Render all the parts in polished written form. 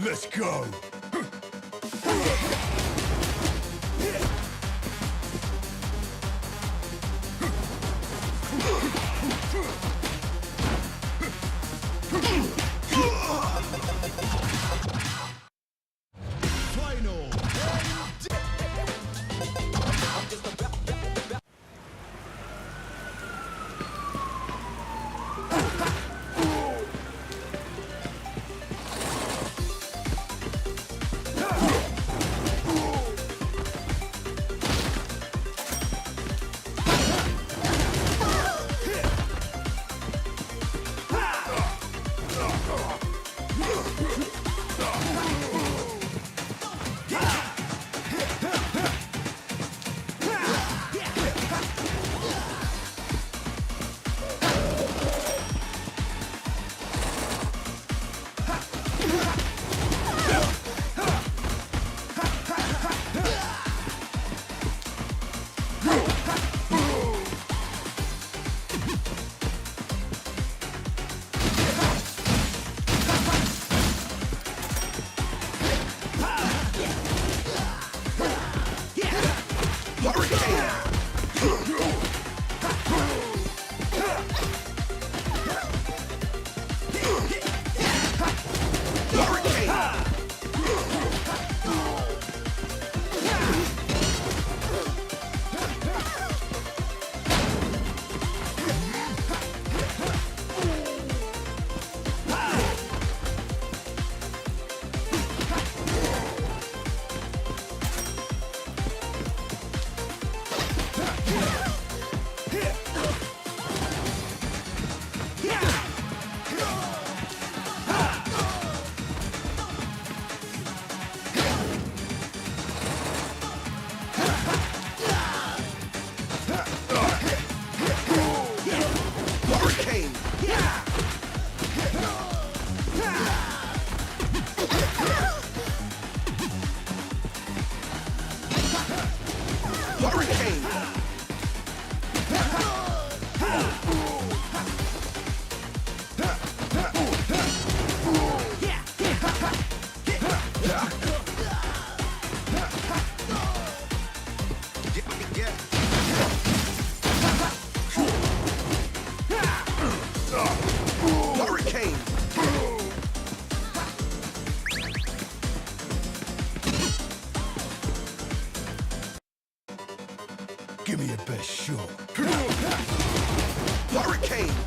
Let's go! Final! Give me your best shot. Hurricane!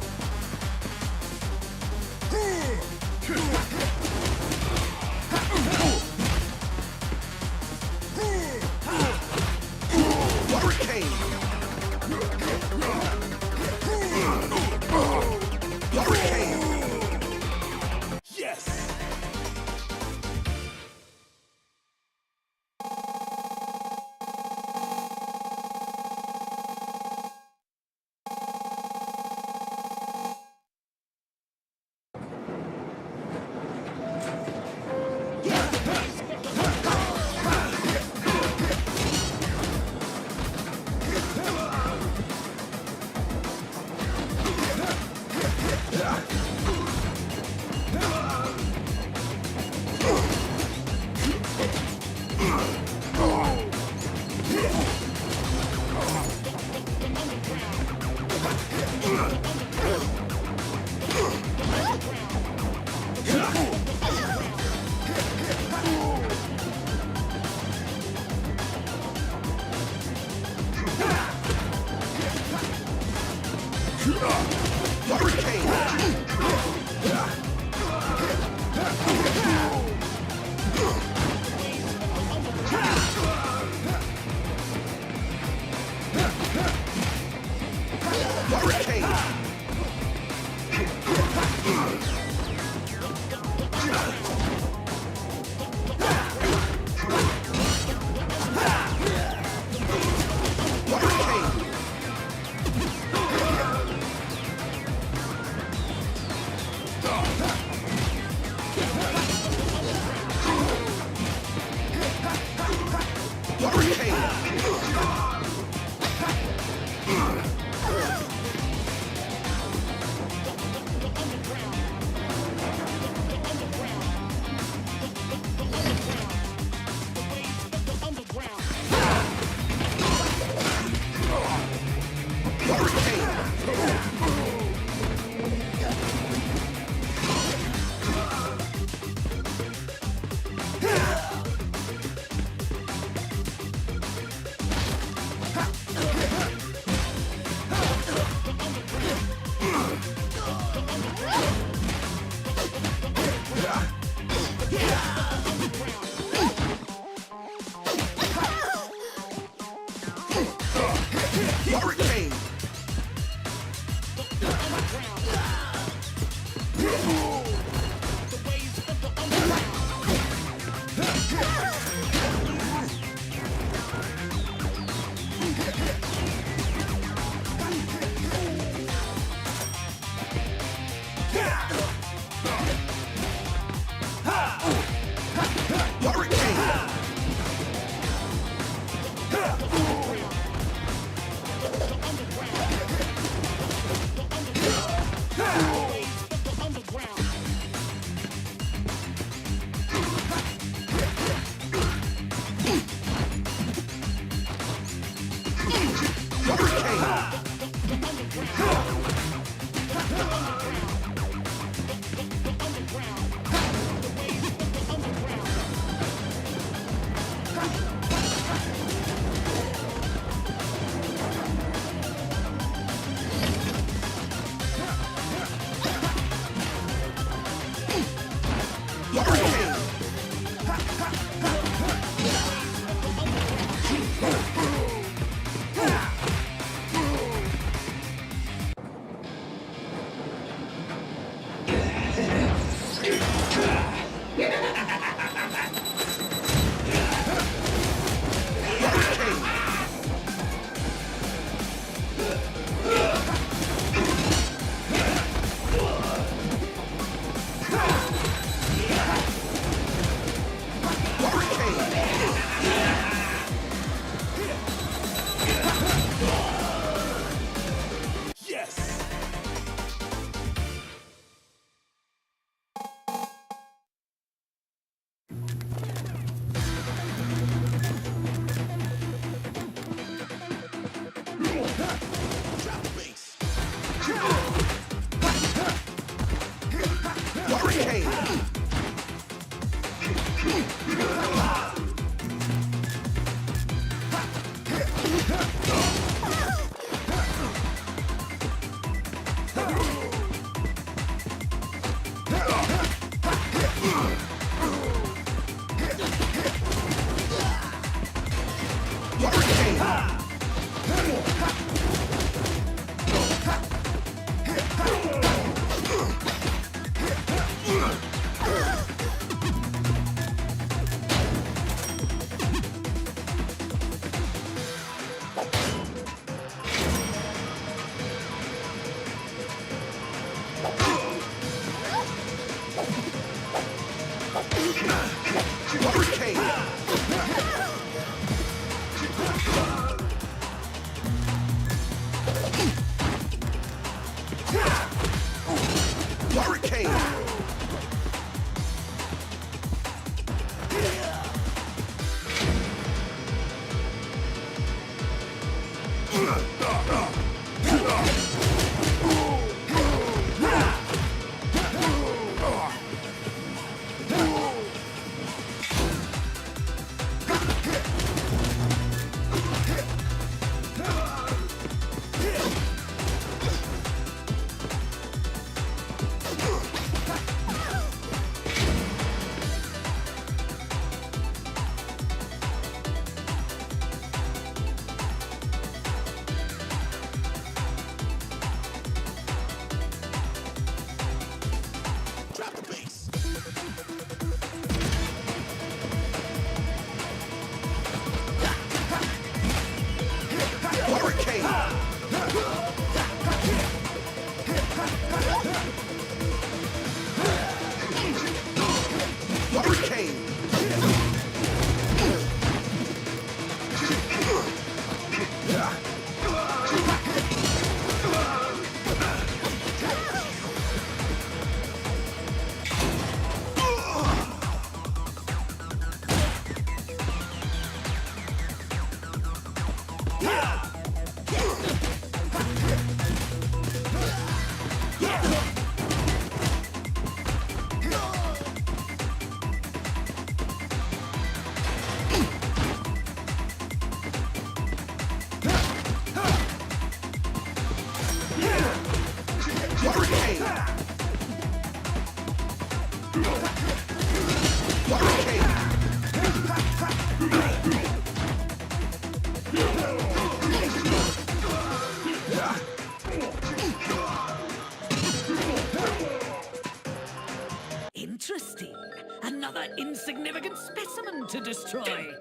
Interesting. Another insignificant specimen to destroy.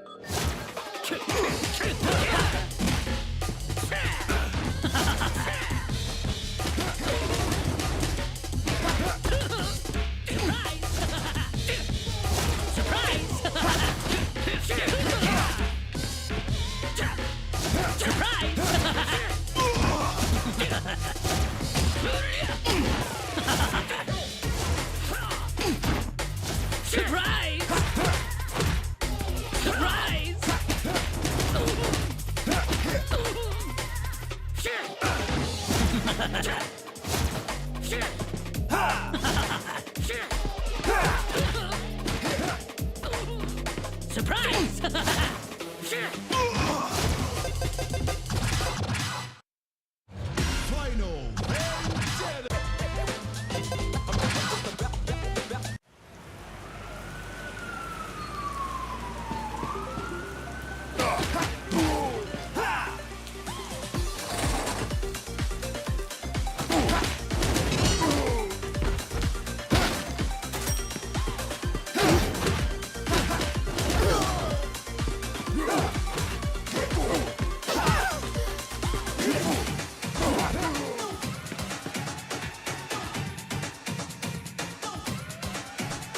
Surprise! Surprise! Surprise! Final Vendetta.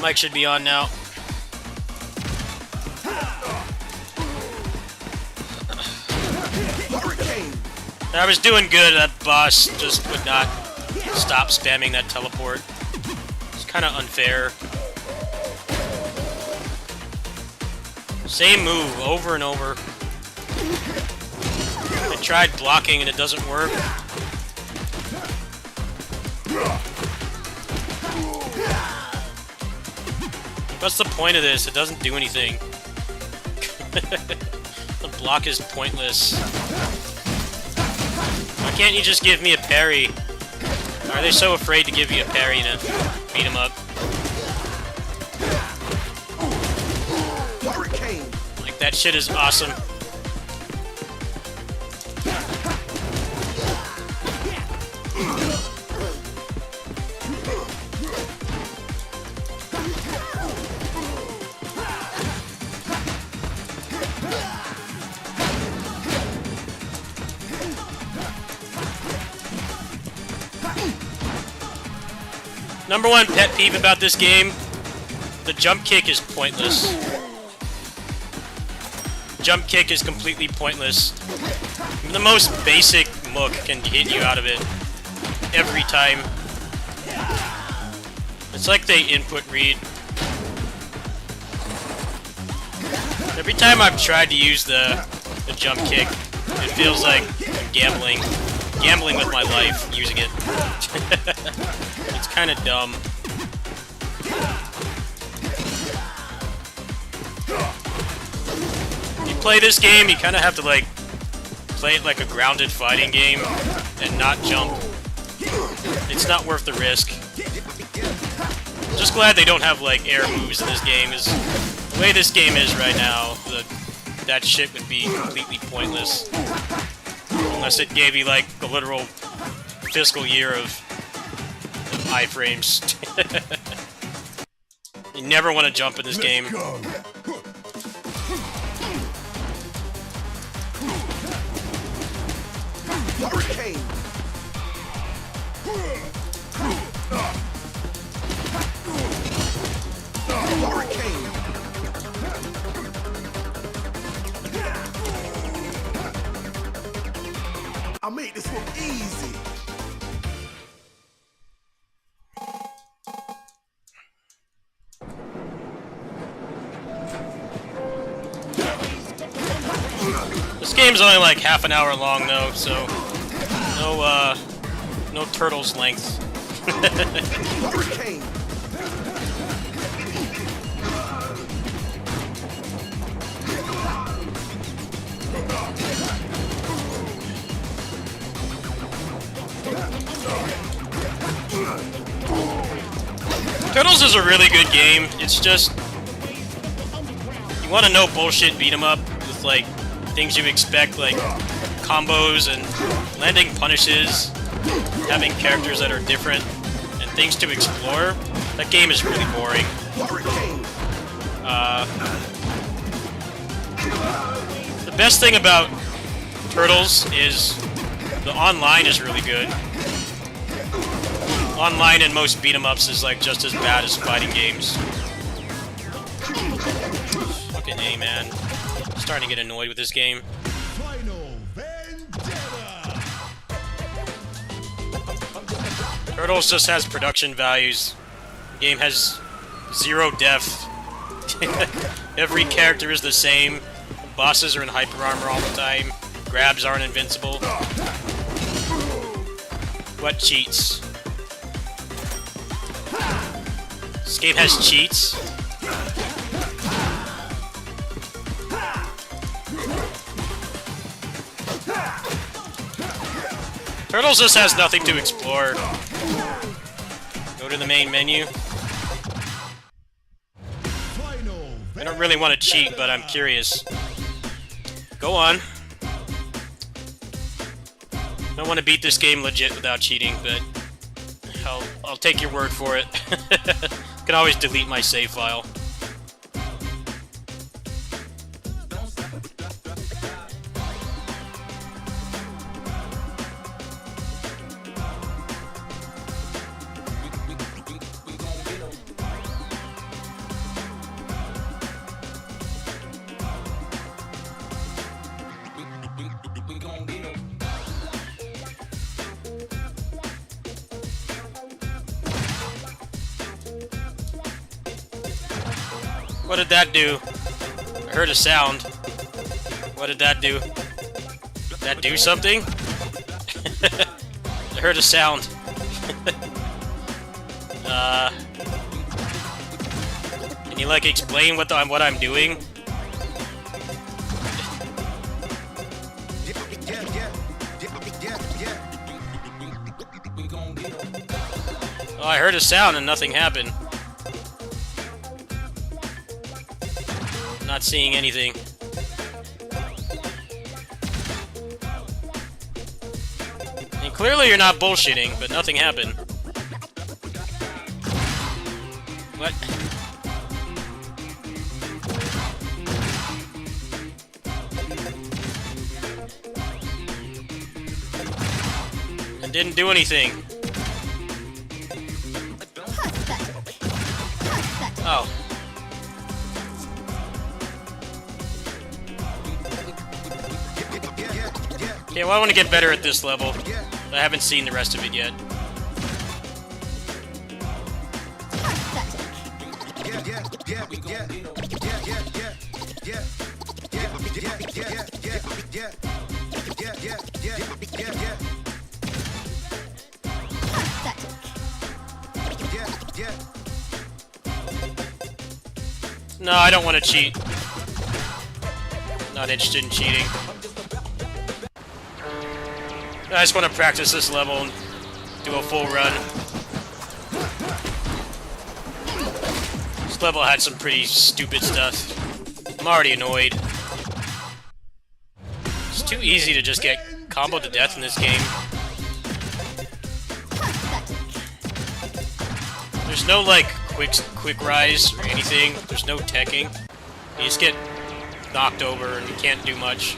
Mic should be on now. I was doing good, that boss just would not stop spamming that teleport. It's kind of unfair. Same move over and over. I tried blocking and it doesn't work. What's the point of this? It doesn't do anything. The block is pointless. Why can't you just give me a parry? Why are they so afraid to give you a parry to beat them up? Like, that shit is awesome. Number one pet peeve about this game, the jump kick is pointless. Jump kick is completely pointless. The most basic mook can hit you out of it every time. It's like they input read. Every time I've tried to use the jump kick, it feels like I'm gambling with my life using it. It's kind of dumb. You play this game, you kind of have to like play it like a grounded fighting game and not jump. It's not worth the risk. I'm just glad they don't have like air moves in this game. Is the way this game is right now, that shit would be completely pointless unless it gave you like a literal fiscal year of iframes. You never want to jump in this game. Hurricane. I'll make this look easy. This game's only like half an hour long though, so no Turtles length. Hurricane. Turtles is a really good game. It's just you want to know bullshit beat 'em up with like things you expect, like combos and landing punishes, having characters that are different, and things to explore. That game is really boring. The best thing about Turtles is the online is really good. Online in most beat-em-ups is like just as bad as fighting games. Fucking A, man. I'm starting to get annoyed with this game. Final Vendetta. Turtles just has production values. The game has 0 depth. Every character is the same. Bosses are in hyper armor all the time. Grabs aren't invincible. What cheats? This game has cheats. Turtles just has nothing to explore. Go to the main menu. I don't really want to cheat, but I'm curious. Go on. I don't want to beat this game legit without cheating, but I'll take your word for it. Can always delete my save file. What did that do? I heard a sound. What did that do? Did that do something? I heard a sound. Can you like explain what I'm doing? Oh, I heard a sound and nothing happened. Not seeing anything. And clearly you're not bullshitting, but nothing happened. What? It didn't do anything. Oh. Okay, well, I want to get better at this level. I haven't seen the rest of it yet. No, I don't want to cheat. Not interested in cheating. I just want to practice this level and do a full run. This level had some pretty stupid stuff. I'm already annoyed. It's too easy to just get comboed to death in this game. There's no, like, quick rise or anything. There's no teching. You just get knocked over and you can't do much.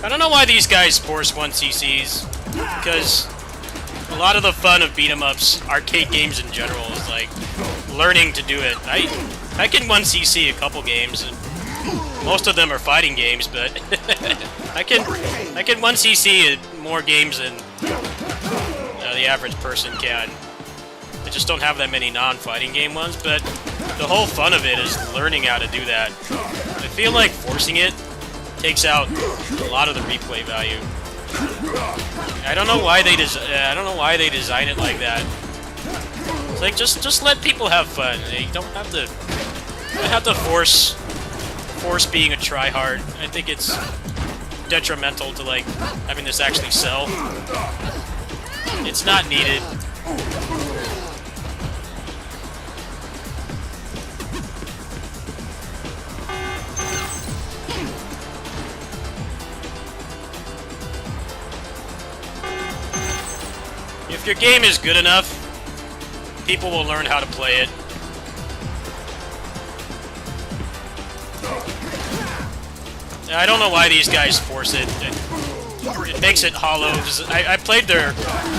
I don't know why these guys force 1CCs, because A lot of the fun of beat-em-ups, arcade games in general, is like learning to do it. I can 1cc a couple games, and most of them are fighting games, but I can 1cc more games than the average person can. I just don't have that many non-fighting game ones, but the whole fun of it is learning how to do that. I feel like forcing it takes out a lot of the replay value. I don't know why they design it like that. It's like just let people have fun. You don't have to force being a tryhard. I think it's detrimental to like having this actually sell. It's not needed. If your game is good enough, people will learn how to play it. I don't know why these guys force it. It makes it hollow. I played their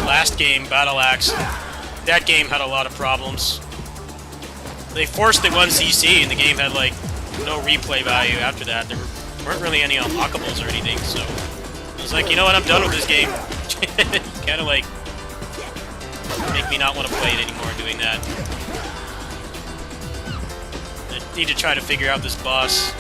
last game, Battle Axe. That game had a lot of problems. They forced the 1cc and the game had like no replay value after that. There weren't really any unlockables or anything, so I was like, you know what, I'm done with this game. Kind of like make me not want to play it anymore doing that. I need to try to figure out this boss.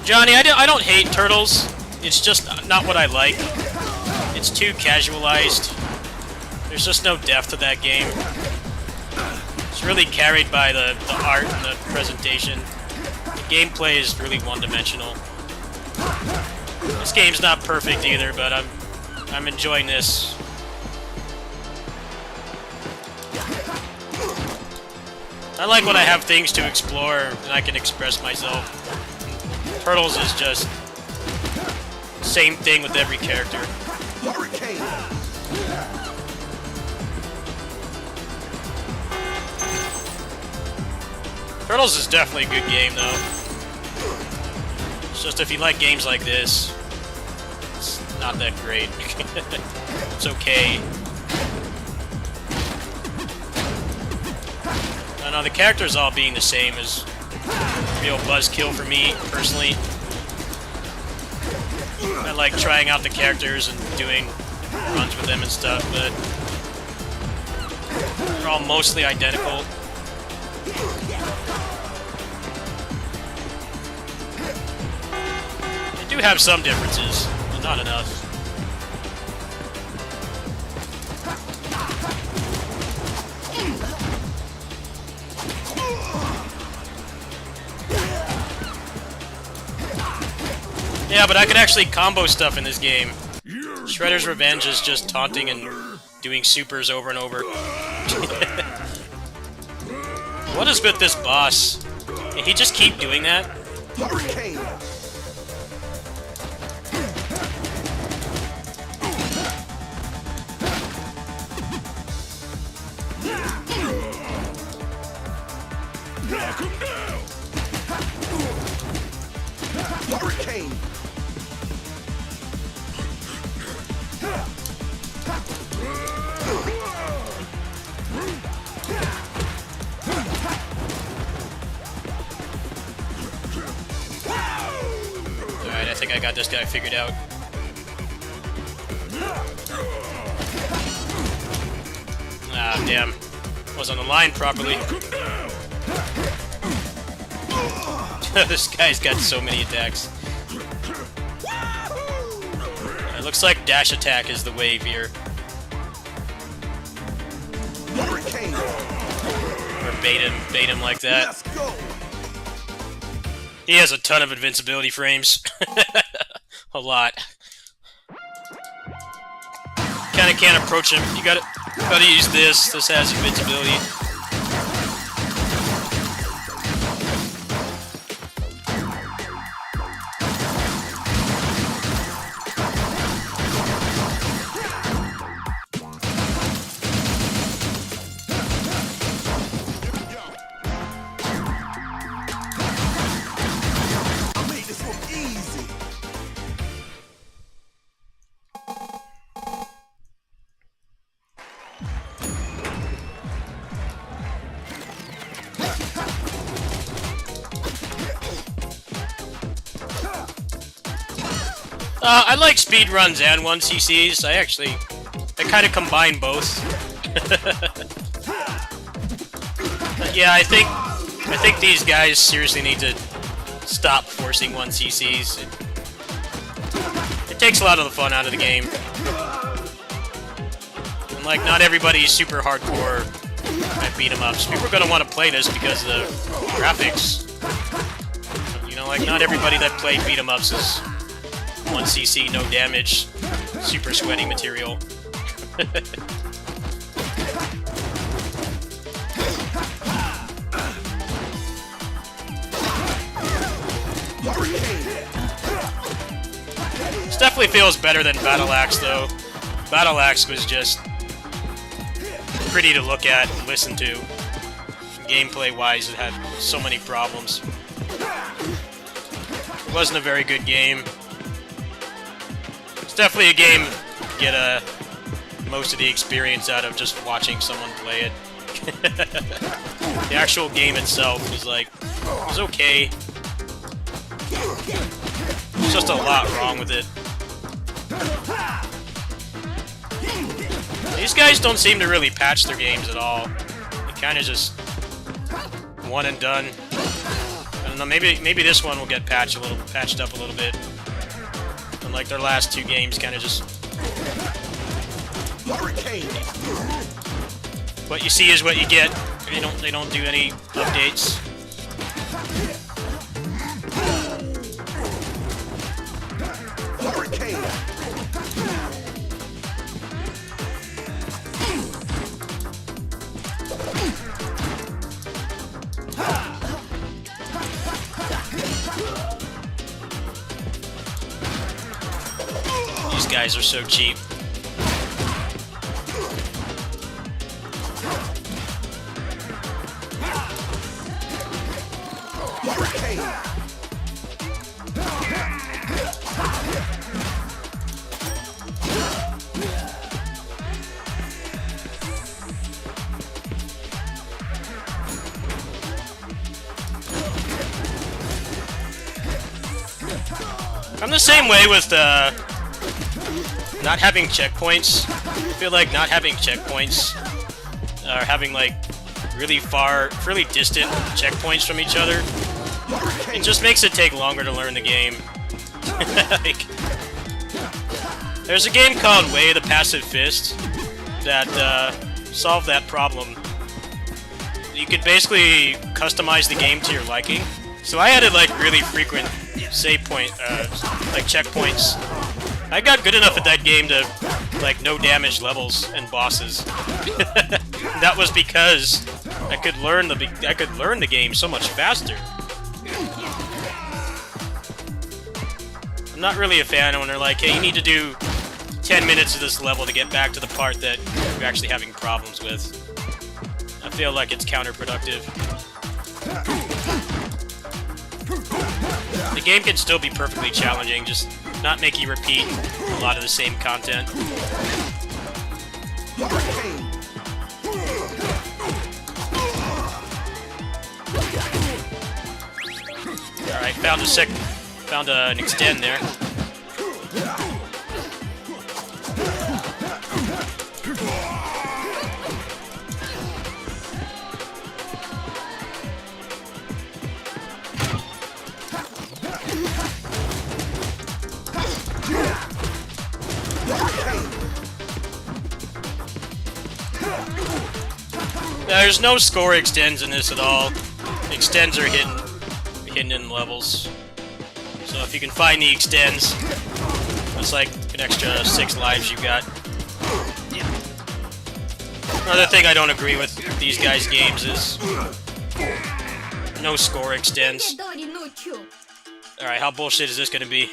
Johnny, I don't hate turtles. It's just not what I like. It's too casualized. There's just no depth to that game. It's really carried by the art and the presentation. The gameplay is really one-dimensional. This game's not perfect either, but I'm enjoying this. I like when I have things to explore and I can express myself. Turtles is just same thing with every character. Turtles is definitely a good game, though. It's just if you like games like this, it's not that great. It's okay. I don't know, the characters all being the same is a real buzzkill for me, personally. I like trying out the characters and doing runs with them and stuff, but they're all mostly identical. They do have some differences, but not enough. Yeah, but I can actually combo stuff in this game. Shredder's Revenge is just taunting and doing supers over and over. What is with this boss? Can he just keep doing that? Knock him down! Hurricane! Alright, I think I got this guy figured out. Ah, damn. Wasn't aligned properly. This guy's got so many attacks. It looks like dash attack is the wave here. Or bait him like that. He has a ton of invincibility frames. A lot. Kinda can't approach him. You gotta use this. This has invincibility. I like speedruns and 1cc's. I kind of combine both. Yeah, I think these guys seriously need to stop forcing 1cc's. It takes a lot of the fun out of the game. And like, not everybody's super hardcore at beat 'em ups. People are gonna want to play this because of the graphics. You know, like, not everybody that played beat 'em ups is 1cc, no damage, super sweaty material. This definitely feels better than Battle Axe, though. Battle Axe was just pretty to look at and listen to. Gameplay-wise, it had so many problems. It wasn't a very good game. It's definitely a game to get most of the experience out of just watching someone play it. The actual game itself was like, it was okay. There's just a lot wrong with it. These guys don't seem to really patch their games at all. They kind of just one and done. I don't know. Maybe this one will get patched up a little bit. And like their last two games, kind of just. What you see is what you get. They don't do any updates. These guys are so cheap. I'm the same way with not having checkpoints. I feel like not having checkpoints or having like really distant checkpoints from each other, it just makes it take longer to learn the game. Like, there's a game called Way of the Passive Fist that solved that problem. You could basically customize the game to your liking. So I added like really frequent save point, like checkpoints. I got good enough at that game to like no damage levels and bosses. That was because I could learn the game so much faster. I'm not really a fan when they're like, hey, you need to do 10 minutes of this level to get back to the part that you're actually having problems with. I feel like it's counterproductive. The game can still be perfectly challenging, just not make you repeat a lot of the same content. Alright, found an extend there. There's no score extends in this at all. Extends are hidden in levels. So if you can find the extends, it's like an extra 6 lives you got. Another thing I don't agree with these guys' games is no score extends. Alright, how bullshit is this gonna be?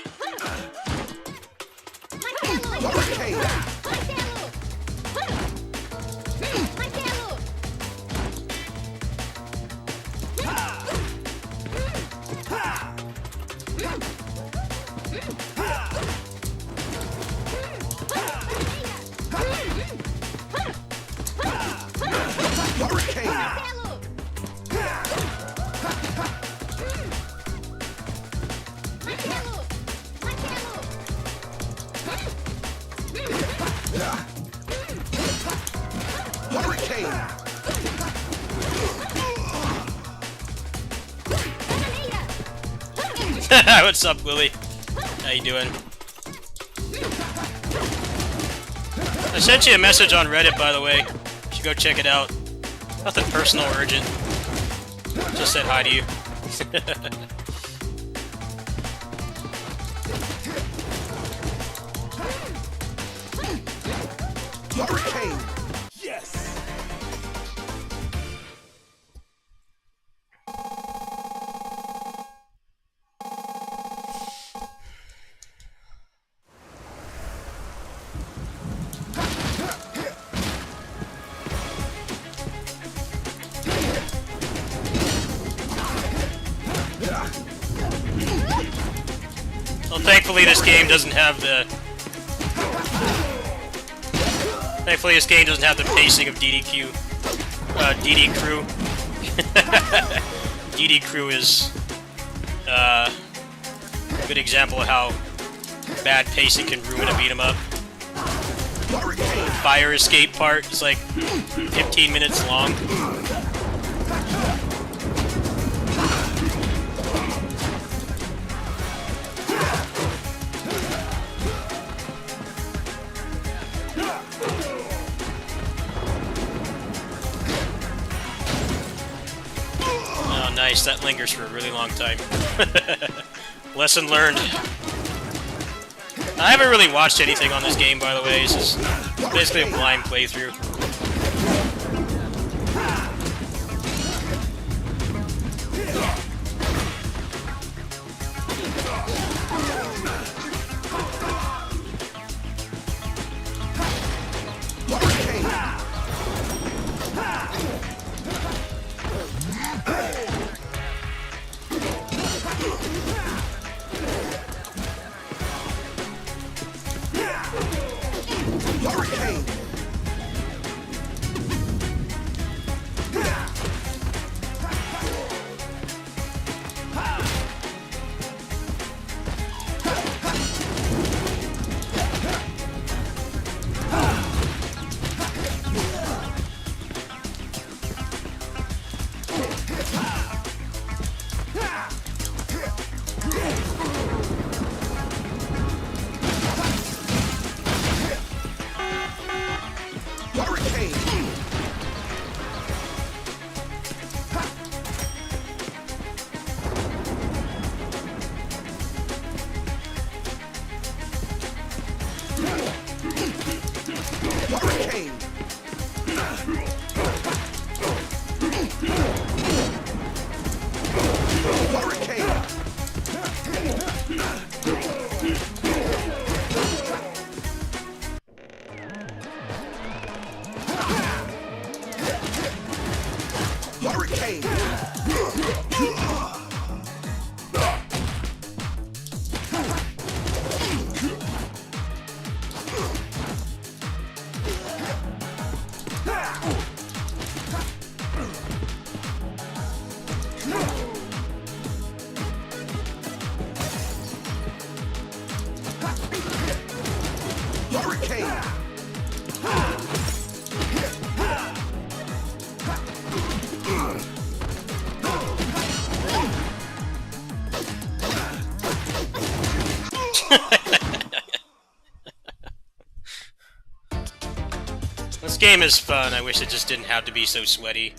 What's up, Willie? How you doing? I sent you a message on Reddit, by the way. You should go check it out. Nothing personal or urgent. Just said hi to you. Hurricane. Yes. Well, thankfully this game doesn't have the... Thankfully this game doesn't have the pacing of DD Crew. DD Crew is a good example of how bad pacing can ruin a beat 'em up. Fire escape part is like 15 minutes long. Oh, nice. That lingers for a really long time. Lesson learned. I haven't really watched anything on this game, by the way. This is basically a blind playthrough. Hurricane. Hurricane. Hurricane. Hurricane. Hurricane. This game is fun. I wish it just didn't have to be so sweaty.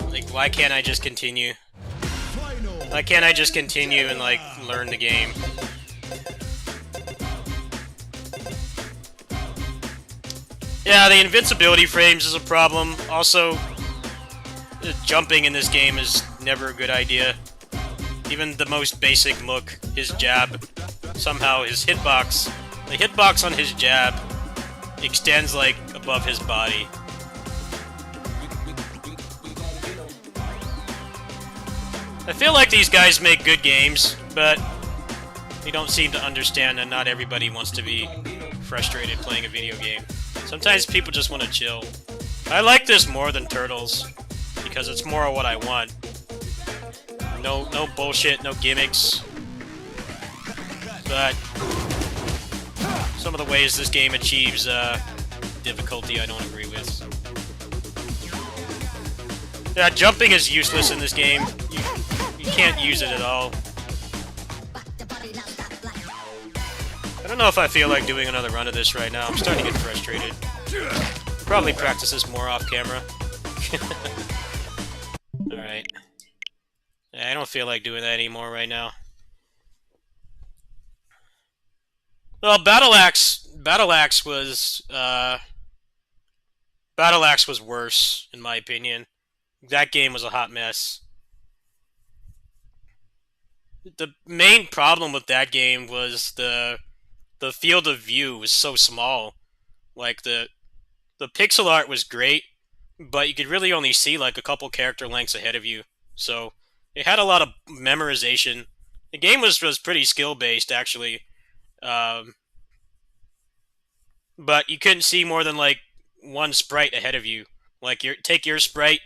Like, why can't I just continue? Why can't I just continue and, like, learn the game? Yeah, the invincibility frames is a problem. Also, the jumping in this game is never a good idea. Even the most basic Mook, his jab, somehow his hitbox, the hitbox on his jab extends, like, above his body. I feel like these guys make good games, but they don't seem to understand that not everybody wants to be frustrated playing a video game. Sometimes people just want to chill. I like this more than Turtles, because it's more of what I want. No bullshit, no gimmicks. But some of the ways this game achieves difficulty I don't agree with. Yeah, jumping is useless in this game. You can't use it at all. I don't know if I feel like doing another run of this right now. I'm starting to get frustrated. Probably practice this more off camera. Alright. Yeah, I don't feel like doing that anymore right now. Well, Battle Axe was worse, in my opinion. That game was a hot mess. The main problem with that game was the field of view was so small. Like, the pixel art was great, but you could really only see, like, a couple character lengths ahead of you. So, it had a lot of memorization. The game was pretty skill-based, actually. But you couldn't see more than, like, one sprite ahead of you. Like, take your sprite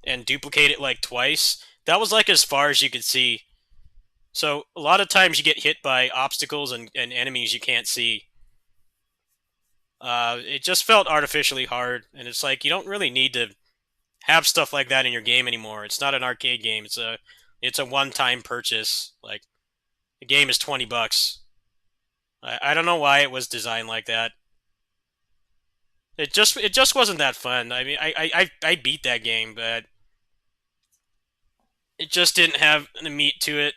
and duplicate it, like, twice. That was, like, as far as you could see. So, a lot of times you get hit by obstacles and enemies you can't see. It just felt artificially hard, and it's like, you don't really need to have stuff like that in your game anymore. It's not an arcade game. It's a one-time purchase. Like, the game is $20. I don't know why it was designed like that. It just wasn't that fun. I mean, I beat that game, but it just didn't have the meat to it.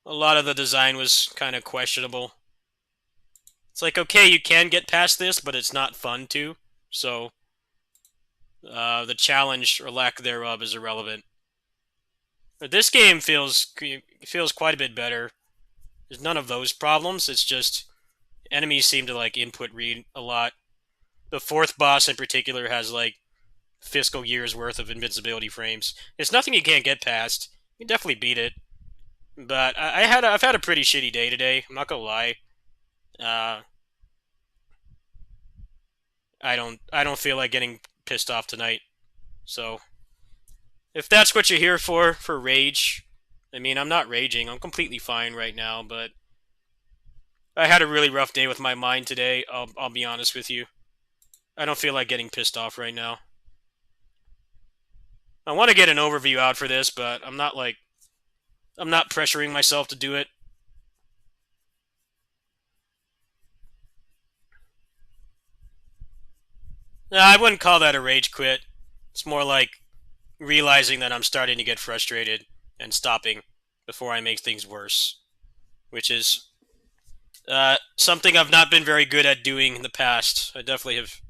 A lot of the design was kind of questionable. It's like, okay, you can get past this, but it's not fun to. So, the challenge or lack thereof is irrelevant. But this game feels quite a bit better. There's none of those problems. It's just enemies seem to like input read a lot. The fourth boss in particular has like fiscal years worth of invincibility frames. It's nothing you can't get past. You can definitely beat it. But I've had a pretty shitty day today. I'm not gonna lie. I don't feel like getting pissed off tonight. So if that's what you're here for rage, I mean, I'm not raging. I'm completely fine right now, but I had a really rough day with my mind today. I'll be honest with you. I don't feel like getting pissed off right now. I want to get an overview out for this, but I'm not pressuring myself to do it. No, I wouldn't call that a rage quit. It's more like realizing that I'm starting to get frustrated and stopping before I make things worse. Which is something I've not been very good at doing in the past. I definitely have.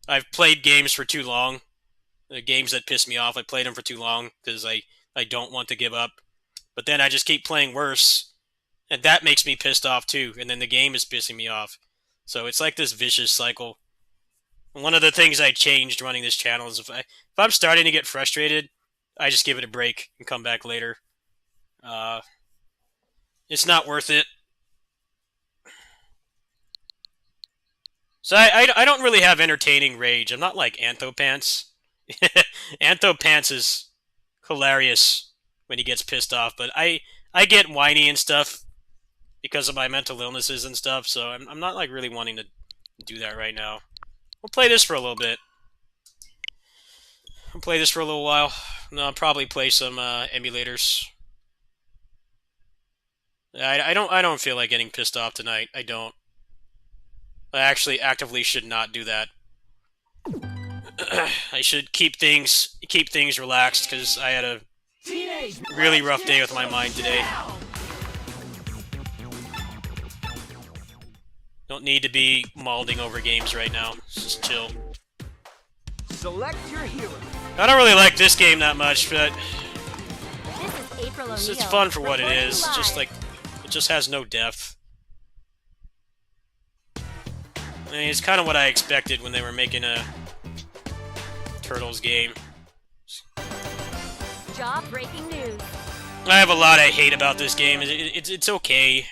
I've played games for too long. The games that piss me off, I played them for too long because I don't want to give up. But then I just keep playing worse, and that makes me pissed off too, and then the game is pissing me off. So it's like this vicious cycle. And one of the things I changed running this channel is if I'm starting to get frustrated, I just give it a break and come back later. It's not worth it. So I don't really have entertaining rage. I'm not like Anthopants. Anthopants is hilarious when he gets pissed off, but I get whiny and stuff because of my mental illnesses and stuff, so I'm not like really wanting to do that right now. We'll play this for a little bit. I'll play this for a little while. No, I'll probably play some emulators. I don't feel like getting pissed off tonight. I don't. I actually actively should not do that. I should keep things relaxed because I had a really rough day with my mind today. Don't need to be mauling over games right now. Just chill. Select your hero. I don't really like this game that much, but This is it's fun for what it is. Just like it just has no depth. I mean, it's kind of what I expected when they were making a Turtles game. Jaw-breaking news. I have a lot I hate about this game. It's okay.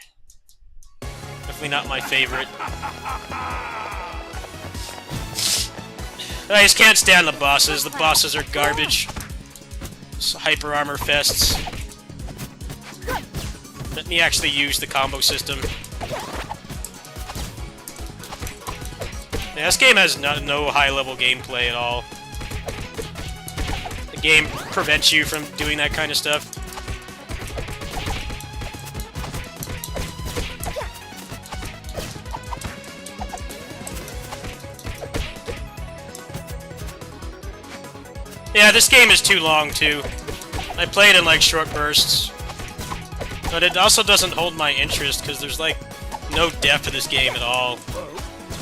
Definitely not my favorite. I just can't stand the bosses. The bosses are garbage. It's hyper armor fests. Let me actually use the combo system. Yeah, this game has no high-level gameplay at all. The game prevents you from doing that kind of stuff. Yeah, this game is too long, too. I play it in, like, short bursts. But it also doesn't hold my interest, because there's, like, no depth to this game at all.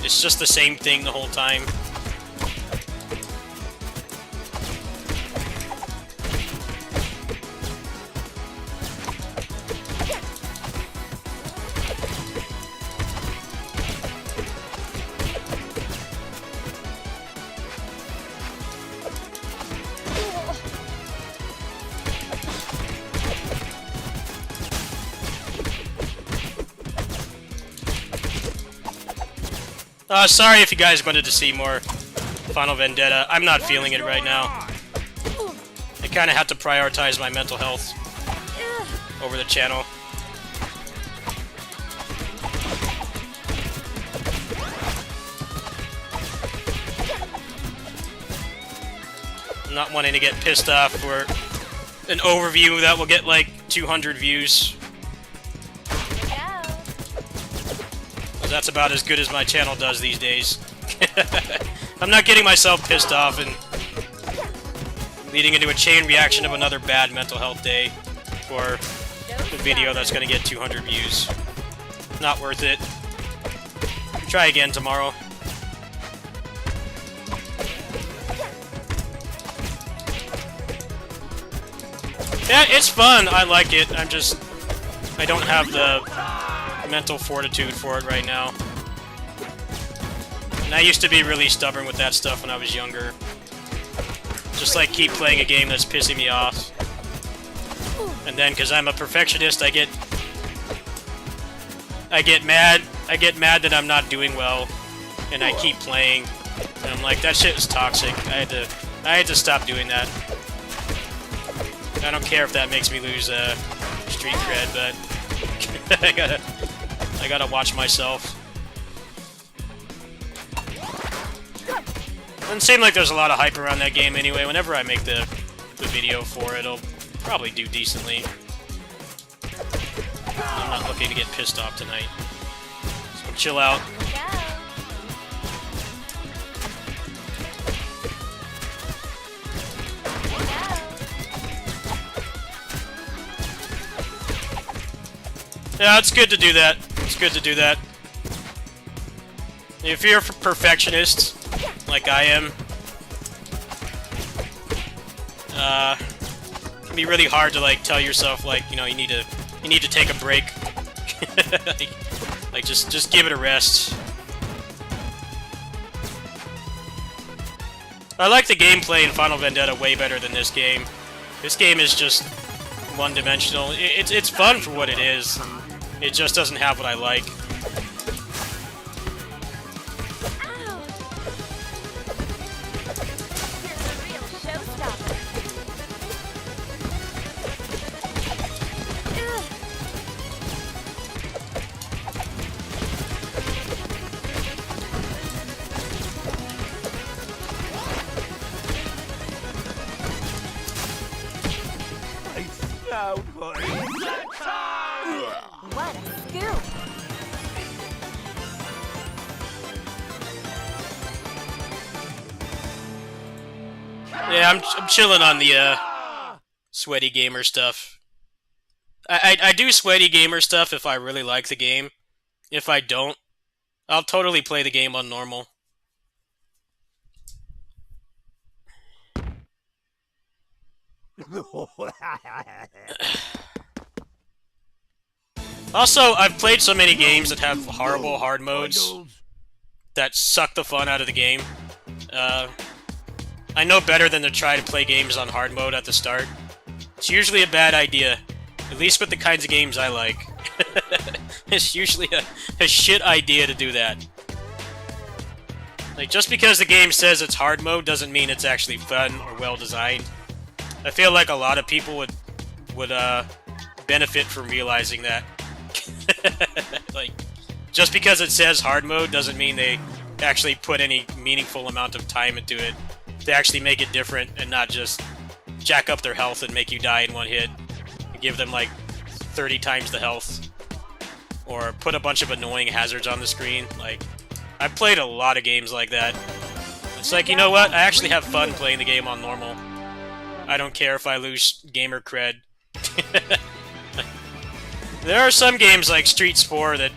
It's just the same thing the whole time. Sorry if you guys wanted to see more Final Vendetta. I'm not feeling it right now. I kind of have to prioritize my mental health over the channel. I'm not wanting to get pissed off for an overview that will get like 200 views. That's about as good as my channel does these days. I'm not getting myself pissed off and leading into a chain reaction of another bad mental health day for a video that's going to get 200 views. Not worth it. Try again tomorrow. Yeah, it's fun. I like it. I don't have the mental fortitude for it right now. And I used to be really stubborn with that stuff when I was younger. Just like keep playing a game that's pissing me off. And then because I'm a perfectionist, I get mad that I'm not doing well, and I keep playing. And I'm like, that shit is toxic. I had to stop doing that. I don't care if that makes me lose street cred, but I gotta watch myself. Doesn't seem like there's a lot of hype around that game anyway. Whenever I make the video for it, it'll probably do decently. I'm not looking to get pissed off tonight. So chill out. Yeah, it's good to do that. It's good to do that. If you're a perfectionist, like I am, it can be really hard to like tell yourself like, you know, you need to take a break. like just give it a rest. I like the gameplay in Final Vendetta way better than this game. This game is just one-dimensional. It's fun for what it is. It just doesn't have what I like. What a scoop! Yeah, I'm chilling on the sweaty gamer stuff. I do sweaty gamer stuff if I really like the game. If I don't, I'll totally play the game on normal. Also, I've played so many games that have horrible hard modes that suck the fun out of the game. I know better than to try to play games on hard mode at the start. It's usually a bad idea, at least with the kinds of games I like. It's usually a shit idea to do that. Like, just because the game says it's hard mode doesn't mean it's actually fun or well designed. I feel like a lot of people would benefit from realizing that. Like, just because it says hard mode doesn't mean they actually put any meaningful amount of time into it. to actually make it different and not just jack up their health and make you die in one hit. And give them like 30 times the health. Or put a bunch of annoying hazards on the screen. Like, I've played a lot of games like that. It's like, you know what? I actually have fun playing the game on normal. I don't care if I lose gamer cred. There are some games like Streets 4 that...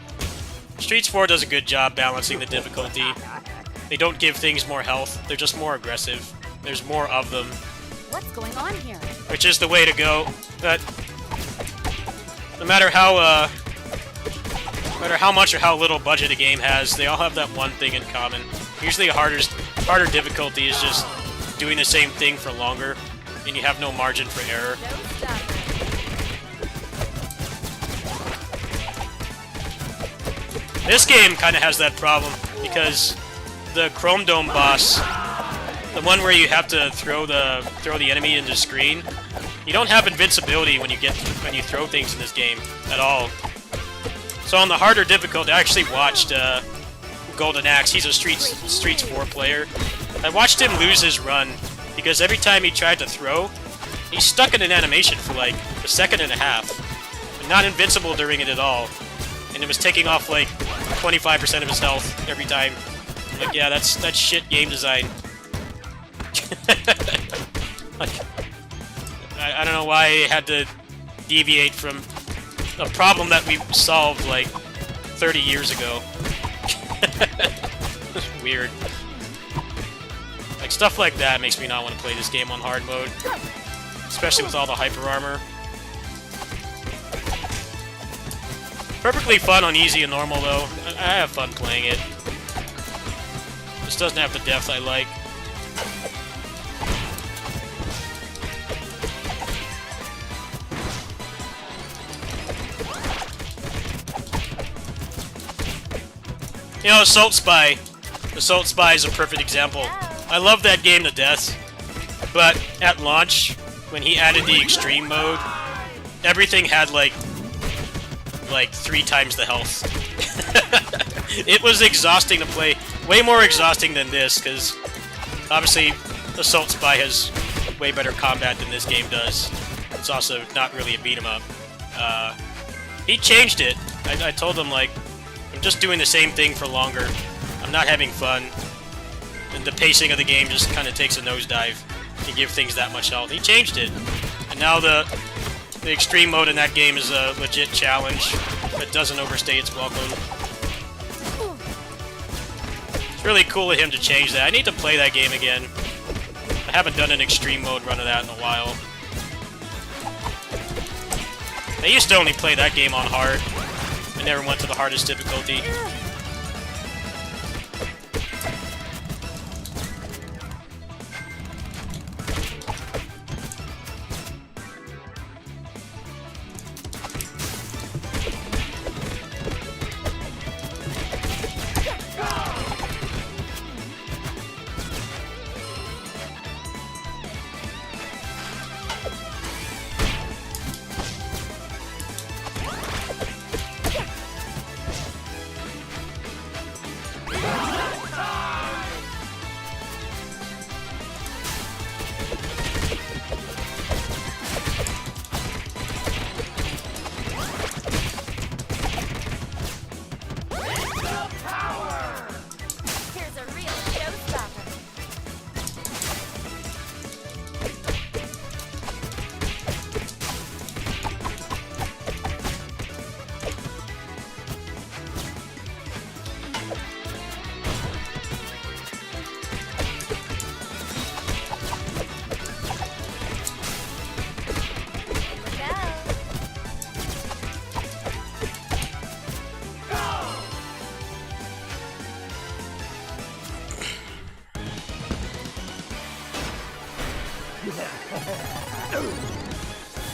Streets 4 does a good job balancing the difficulty. They don't give things more health, they're just more aggressive. There's more of them. What's going on here? Which is the way to go. But no matter how much or how little budget a game has, they all have that one thing in common. Usually a harder difficulty is just doing the same thing for longer, and you have no margin for error. This game kind of has that problem, because the Chrome Dome boss, the one where you have to throw the enemy into the screen, you don't have invincibility when you throw things in this game at all. So on the harder difficulty, I actually watched Golden Axe. He's a Streets 4 player. I watched him lose his run because every time he tried to throw, he's stuck in an animation for like a second and a half, and not invincible during it at all. And it was taking off like 25% of his health every time. I'm like, yeah, that's shit game design. Like, I don't know why I had to deviate from a problem that we solved like 30 years ago. Weird. Like, stuff like that makes me not want to play this game on hard mode. Especially with all the hyper armor. Perfectly fun on easy and normal, though. I have fun playing it. This doesn't have the depth I like. You know, Assault Spy. Assault Spy is a perfect example. I love that game to death, but at launch, when he added the extreme mode, everything had like 3 times the health. It was exhausting to play. Way more exhausting than this, because obviously Assault Spy has way better combat than this game does. It's also not really a beat 'em up. He changed it. I told him, like, I'm just doing the same thing for longer. I'm not having fun. And the pacing of the game just kind of takes a nosedive to give things that much health. He changed it. And now the extreme mode in that game is a legit challenge that doesn't overstay its welcome. It's really cool of him to change that. I need to play that game again. I haven't done an extreme mode run of that in a while. I used to only play that game on hard. I never went to the hardest difficulty.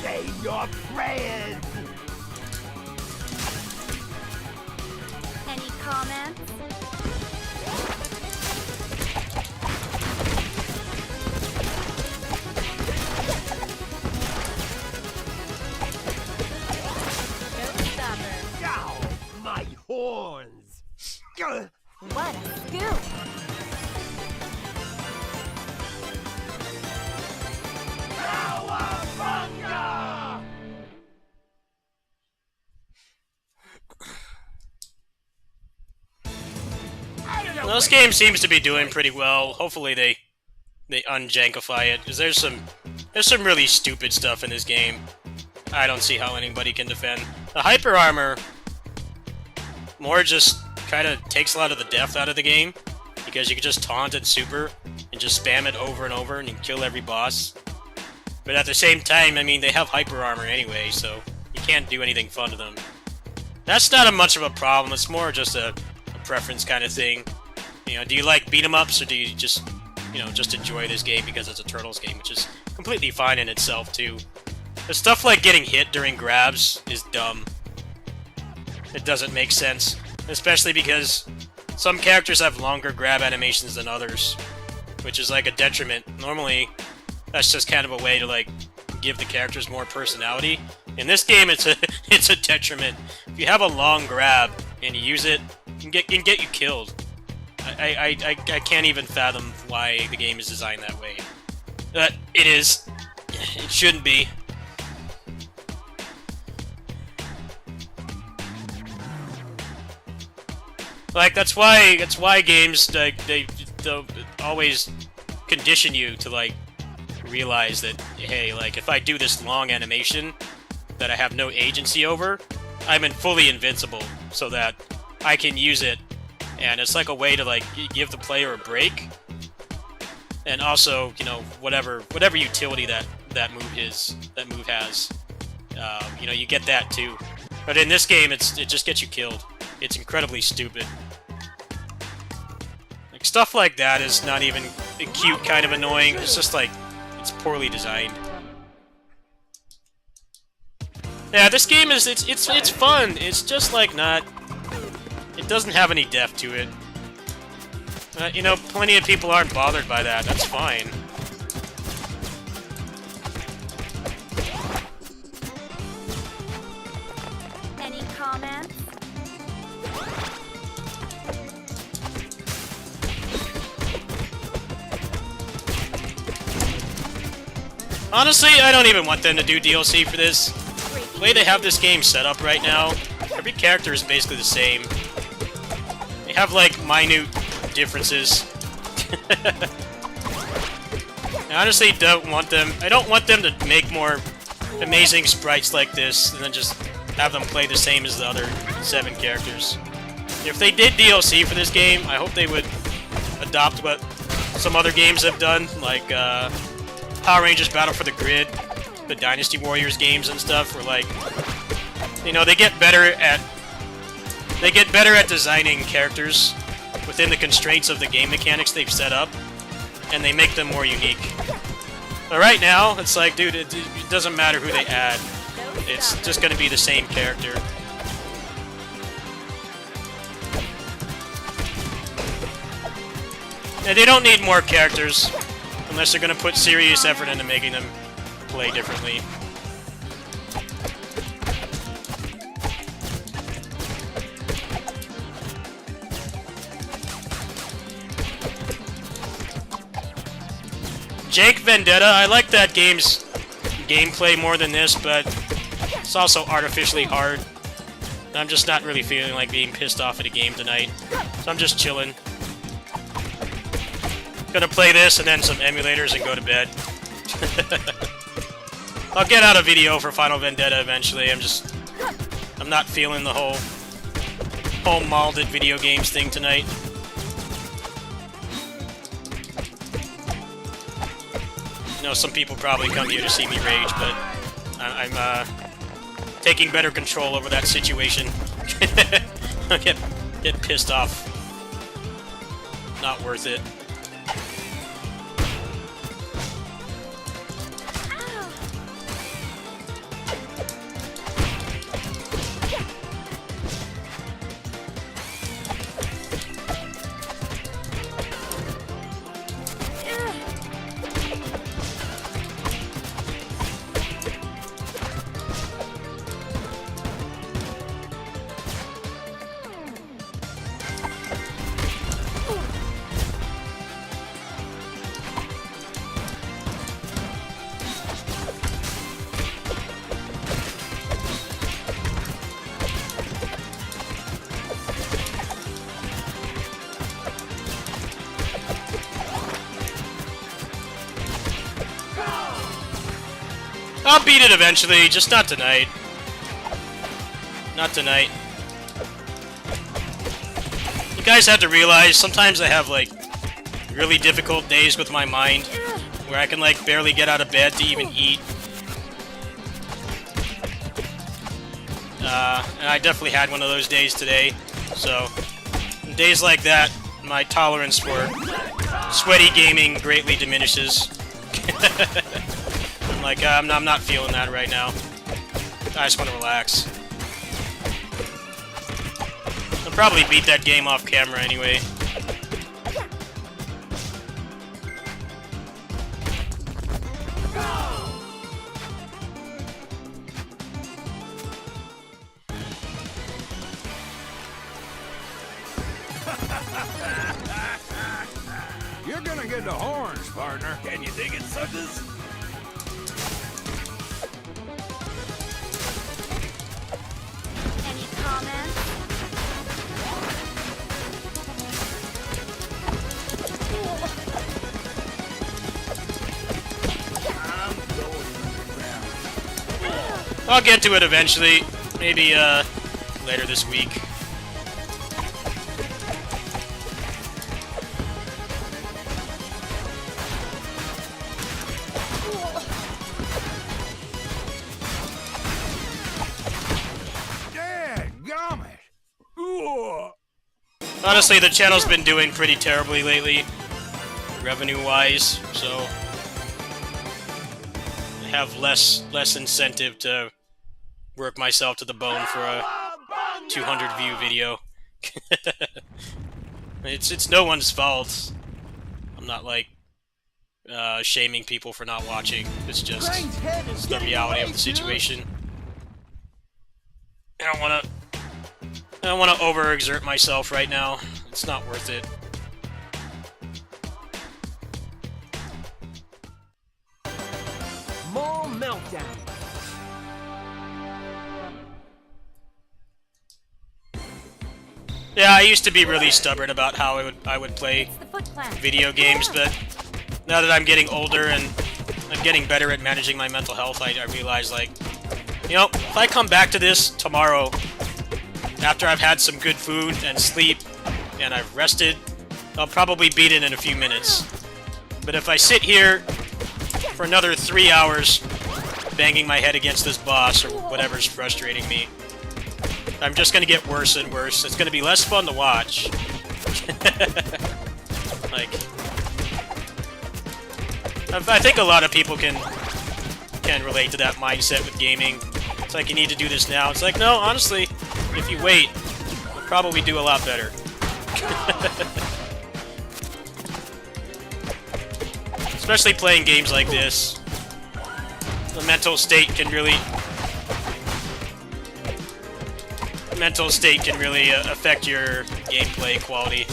Say your prayers. Any comments? Showstopper. Ow, my horns. What a scoop! Well, this game seems to be doing pretty well. Hopefully they unjankify it, because there's some really stupid stuff in this game. I don't see how anybody can defend. The hyper armor more just kind of takes a lot of the depth out of the game, because you can just taunt and super and just spam it over and over and you can kill every boss. But at the same time, I mean, they have hyper armor anyway, so you can't do anything fun to them. That's not much of a problem. It's more just a preference kind of thing. You know, do you like beat 'em ups, or do you just, you know, just enjoy this game because it's a Turtles game, which is completely fine in itself too. The stuff like getting hit during grabs is dumb. It doesn't make sense, especially because some characters have longer grab animations than others, which is like a detriment. Normally, that's just kind of a way to like give the characters more personality. In this game, it's a detriment. If you have a long grab and you use it, it can get you killed. I can't even fathom why the game is designed that way. It is. It shouldn't be. Like, that's why games, they always condition you to, like, realize that, hey, like, if I do this long animation that I have no agency over, I'm fully invincible, so that I can use it, and it's like a way to, like, give the player a break, and also, you know, whatever utility that move has, you know, you get that too. But in this game, it just gets you killed. It's incredibly stupid. Like, stuff like that is not even cute, kind of annoying. It's just like, it's poorly designed. Yeah, this game is, it's fun. It's just like not, it doesn't have any depth to it. You know, plenty of people aren't bothered by that. That's fine. Any comments? Honestly, I don't even want them to do DLC for this. The way they have this game set up right now, every character is basically the same. They have, like, minute differences. I honestly don't want them... I don't want them to make more amazing sprites like this, and then just have them play the same as the other 7 characters. If they did DLC for this game, I hope they would adopt what some other games have done, like, Power Rangers Battle for the Grid, the Dynasty Warriors games and stuff, where, like, you know, they get better at designing characters within the constraints of the game mechanics they've set up, and they make them more unique. But right now, it's like, dude, it doesn't matter who they add. It's just going to be the same character. And they don't need more characters, unless they're going to put serious effort into making them play differently. Jake Vendetta, I like that game's gameplay more than this, but it's also artificially hard. I'm just not really feeling like being pissed off at a game tonight, so I'm just chilling. Gonna play this and then some emulators and go to bed. I'll get out a video for Final Vendetta eventually. I'm not feeling the whole molded video games thing tonight. I know some people probably come here to see me rage, but I'm taking better control over that situation. I'll get pissed off. Not worth it. I'll beat it eventually, just not tonight. Not tonight. You guys have to realize, sometimes I have, like, really difficult days with my mind, where I can, like, barely get out of bed to even eat. And I definitely had one of those days today, so on days like that, my tolerance for sweaty gaming greatly diminishes. I'm like, I'm not feeling that right now. I just want to relax. I'll probably beat that game off camera anyway. You're gonna get the horns, partner. Can you dig it, suckers? Any comments? I'll get to it eventually. Maybe, later this week. Dadgummit! Ooh. Honestly, the channel's been doing pretty terribly lately, revenue-wise, so I have less incentive to work myself to the bone for a 200 view video. It's no one's fault. I'm not like shaming people for not watching. It's just the reality of the situation. I don't wanna overexert myself right now. It's not worth it. More meltdown. Yeah, I used to be really stubborn about how I would play It's the Foot Clan. video games, but now that I'm getting older and I'm getting better at managing my mental health, I realize, like, you know, if I come back to this tomorrow, after I've had some good food and sleep, and I've rested, I'll probably beat it in a few minutes. But if I sit here for another 3 hours, banging my head against this boss, or whatever's frustrating me, I'm just gonna get worse and worse. It's gonna be less fun to watch. Like, I think a lot of people can relate to that mindset with gaming. It's like, you need to do this now. It's like, no, honestly, if you wait, you'll probably do a lot better. Especially playing games like this. The mental state can really affect your gameplay quality.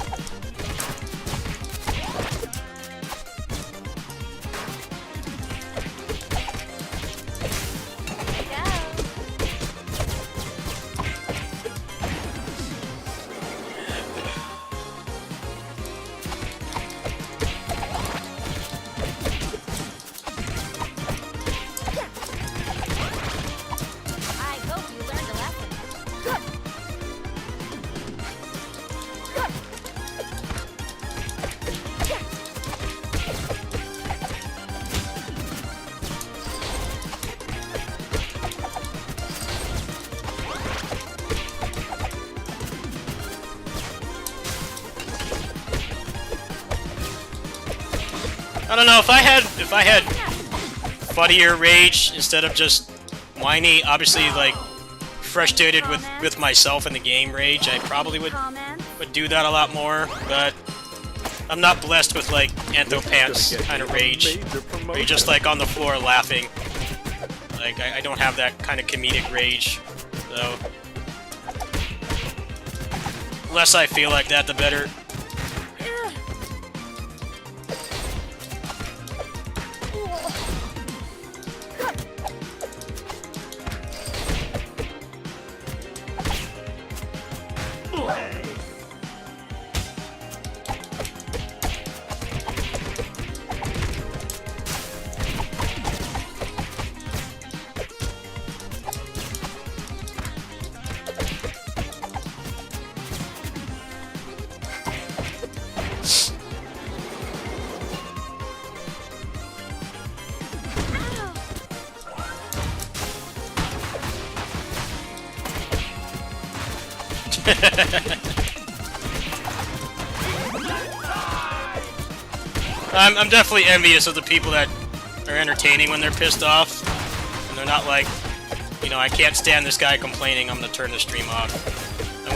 I hope you learned a lesson. I don't know, if I had funnier rage instead of just whiny, obviously, like, frustrated with myself in the game rage, I probably would Comments? do that a lot more, but I'm not blessed with, like, Anthopants kind of rage, where you're just, like, on the floor laughing. Like, I don't have that kind of comedic rage, so the less I feel like that, the better. I'm definitely envious of the people that are entertaining when they're pissed off, and they're not like, you know, I can't stand this guy complaining, I'm gonna turn the stream off. I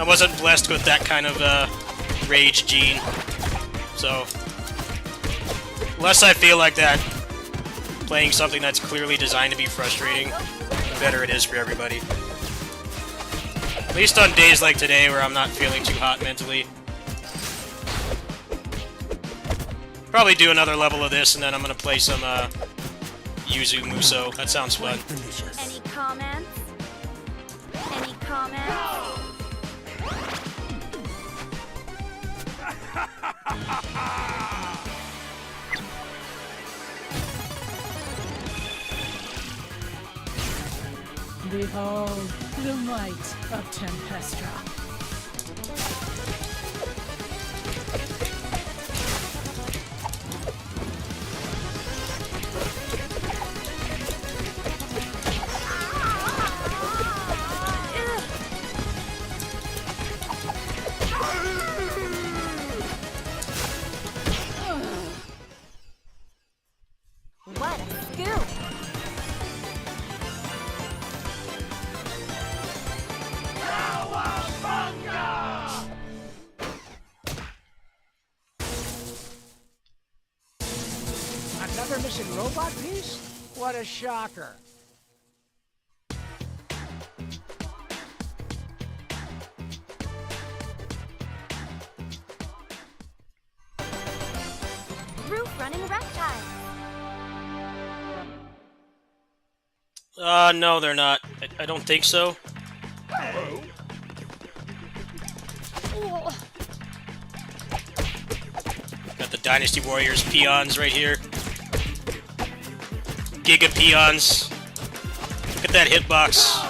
wasn't blessed with that kind of rage gene, so less I feel like that, playing something that's clearly designed to be frustrating, the better it is for everybody. At least on days like today where I'm not feeling too hot mentally. Probably do another level of this, and then I'm gonna play some Yuzu Muso. That sounds fun. Any comments? Any comments? Behold the might of Tempestra. What a scoop! Another missing robot piece? What a shocker. Roof running reptile. No, they're not. I don't think so. Got the Dynasty Warriors peons right here. Giga peons. Look at that hitbox.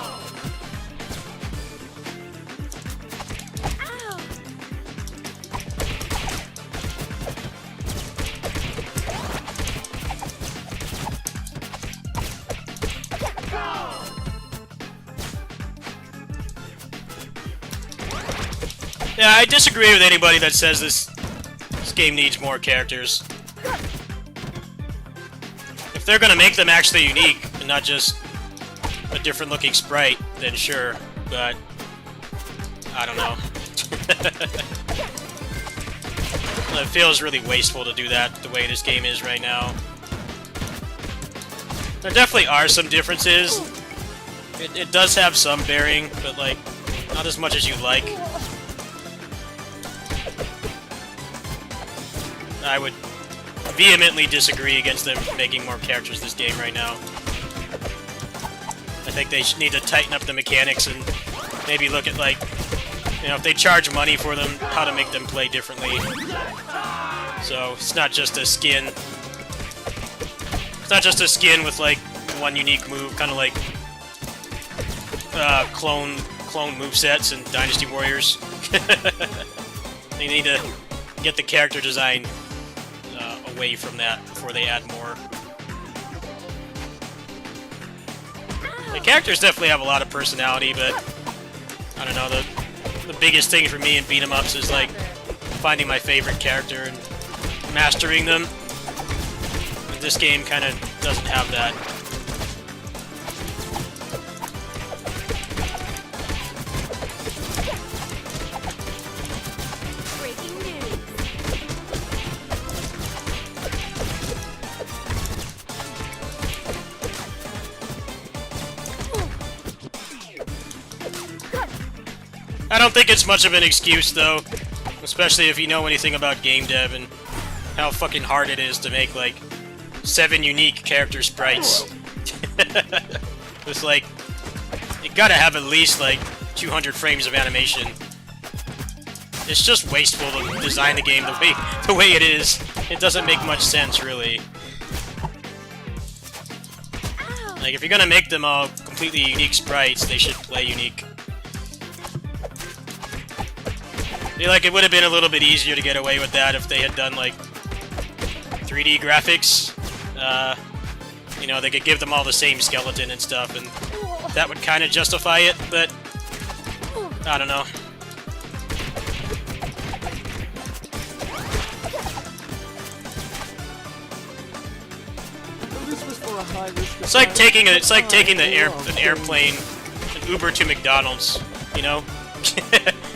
Yeah, I disagree with anybody that says this game needs more characters. If they're gonna make them actually unique, and not just a different looking sprite, then sure, but I don't know. It feels really wasteful to do that the way this game is right now. There definitely are some differences. It does have some bearing, but like, not as much as you'd like. I would vehemently disagree against them making more characters this game right now. I think they need to tighten up the mechanics and maybe look at, like, you know, if they charge money for them, how to make them play differently. So it's not just a skin. It's not just a skin with like one unique move, kind of like clone movesets in Dynasty Warriors. They need to get the character design away from that before they add more. The characters definitely have a lot of personality, but I don't know, the biggest thing for me in beat 'em ups is like finding my favorite character and mastering them. And this game kind of doesn't have that. Breaking news. I don't think it's much of an excuse, though. Especially if you know anything about game dev and how fucking hard it is to make, like, 7 unique character sprites. It's like, you gotta have at least, like, 200 frames of animation. It's just wasteful to design the game the way it is. It doesn't make much sense, really. Like, if you're gonna make them all completely unique sprites, they should play unique. I feel like it would have been a little bit easier to get away with that if they had done, like, 3D graphics. You know, they could give them all the same skeleton and stuff, and that would kind of justify it, but I don't know. This was for a high risk. It's like taking an airplane, an Uber to McDonald's. You know,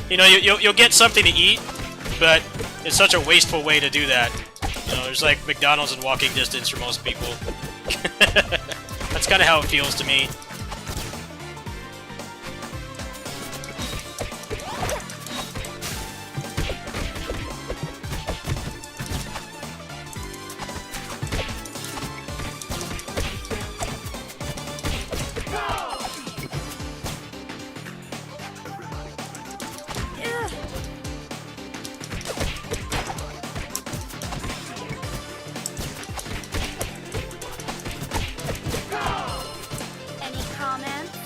you know, you'll get something to eat, but it's such a wasteful way to do that. You know, there's like McDonald's in walking distance for most people. That's kind of how it feels to me. Any comments?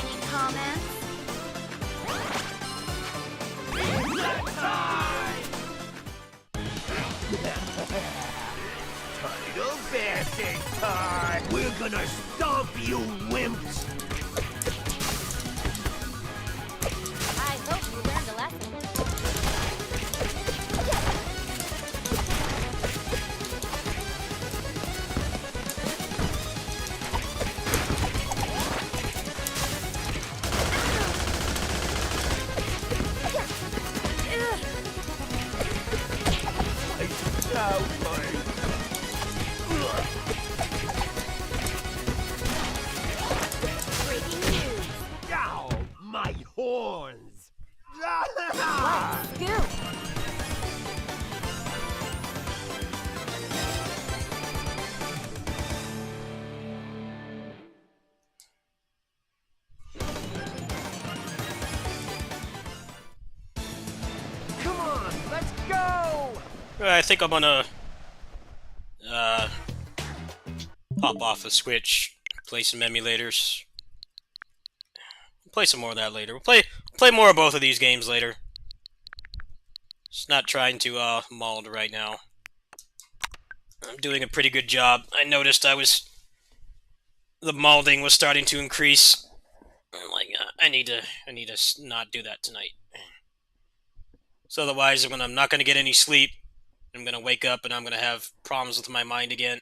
Any comments? Title dancing time! We're gonna stomp you wimps! I hope you learned a lesson. Breaking news. Ow! My horns! Scoop. Come on, let's go! I think I'm gonna pop off a Switch, play some emulators. Play some more of that later. We'll play more of both of these games later. Just not trying to mold right now. I'm doing a pretty good job. I noticed the molding was starting to increase. I'm like, I need to not do that tonight. So otherwise, I'm not gonna get any sleep. I'm gonna wake up and I'm gonna have problems with my mind again.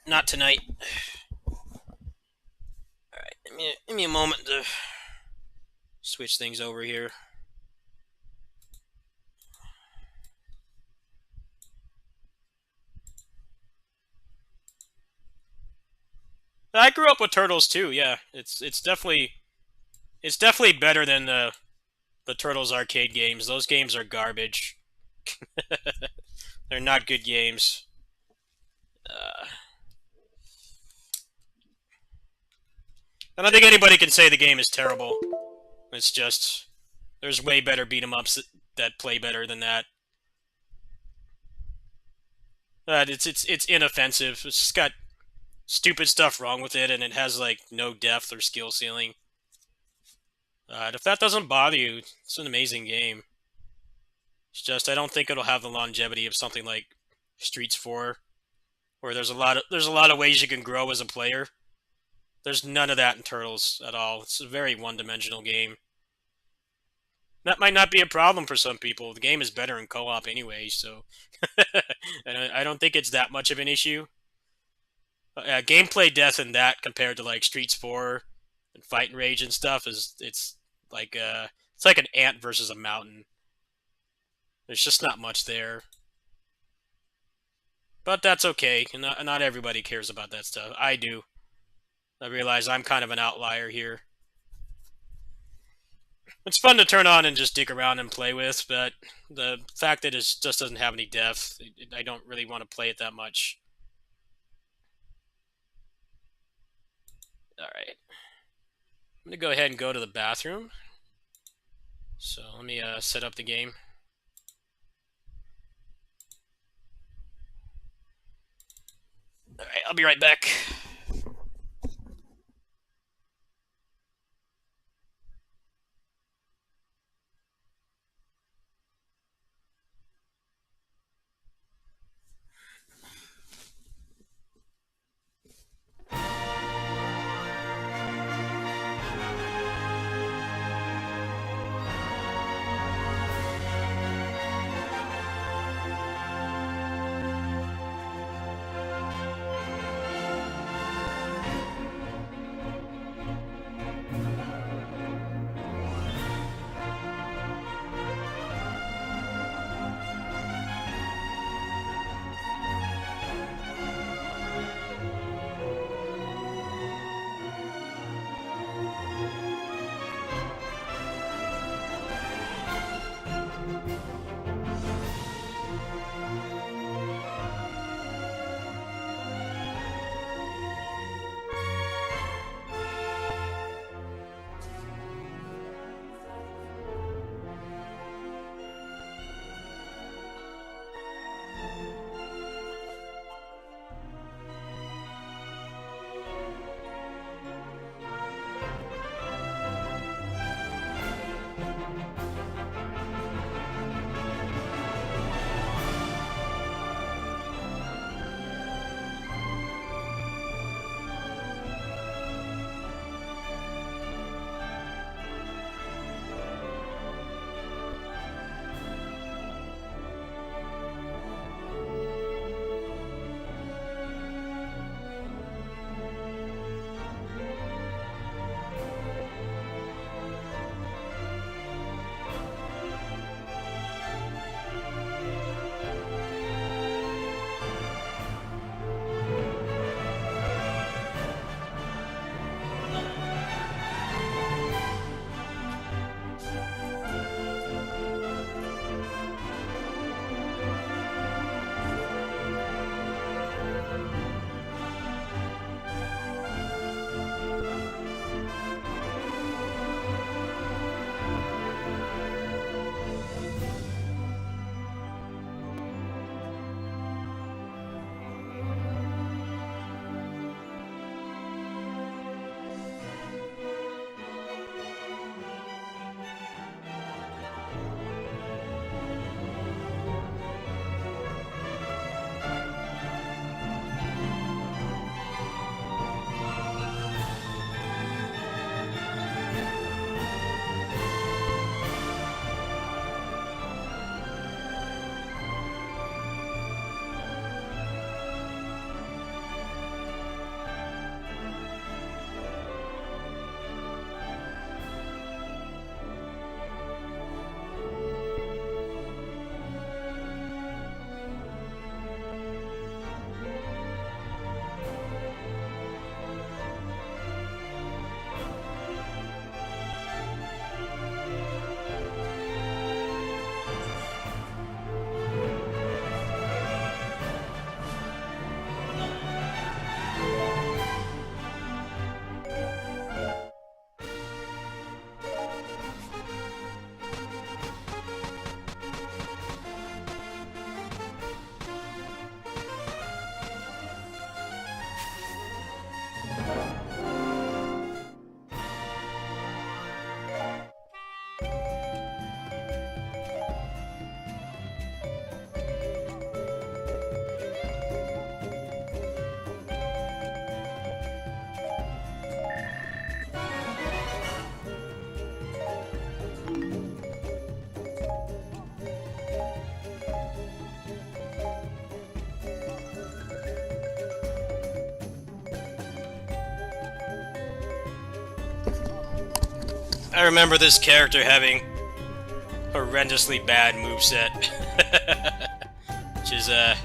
Not tonight. Alright, give me a moment to switch things over here. I grew up with Turtles too, yeah. It's definitely better than the Turtles arcade games. Those games are garbage. They're not good games. I don't think anybody can say the game is terrible. It's just there's way better beat 'em ups that play better than that. It's inoffensive. It's just got stupid stuff wrong with it, and it has like no depth or skill ceiling. If that doesn't bother you, it's an amazing game. It's just I don't think it'll have the longevity of something like Streets 4, where there's a lot of ways you can grow as a player. There's none of that in Turtles at all. It's a very one-dimensional game. That might not be a problem for some people. The game is better in co-op anyway, so and I don't think it's that much of an issue. Gameplay death in that compared to like Streets 4 and Fight and Rage and stuff it's like an ant versus a mountain. There's just not much there. But that's okay. Not everybody cares about that stuff. I do. I realize I'm kind of an outlier here. It's fun to turn on and just dig around and play with, but the fact that it just doesn't have any depth, I don't really want to play it that much. Alright. I'm going to go ahead and go to the bathroom. So let me set up the game. Alright, I'll be right back. I remember this character having horrendously bad moveset. Which is a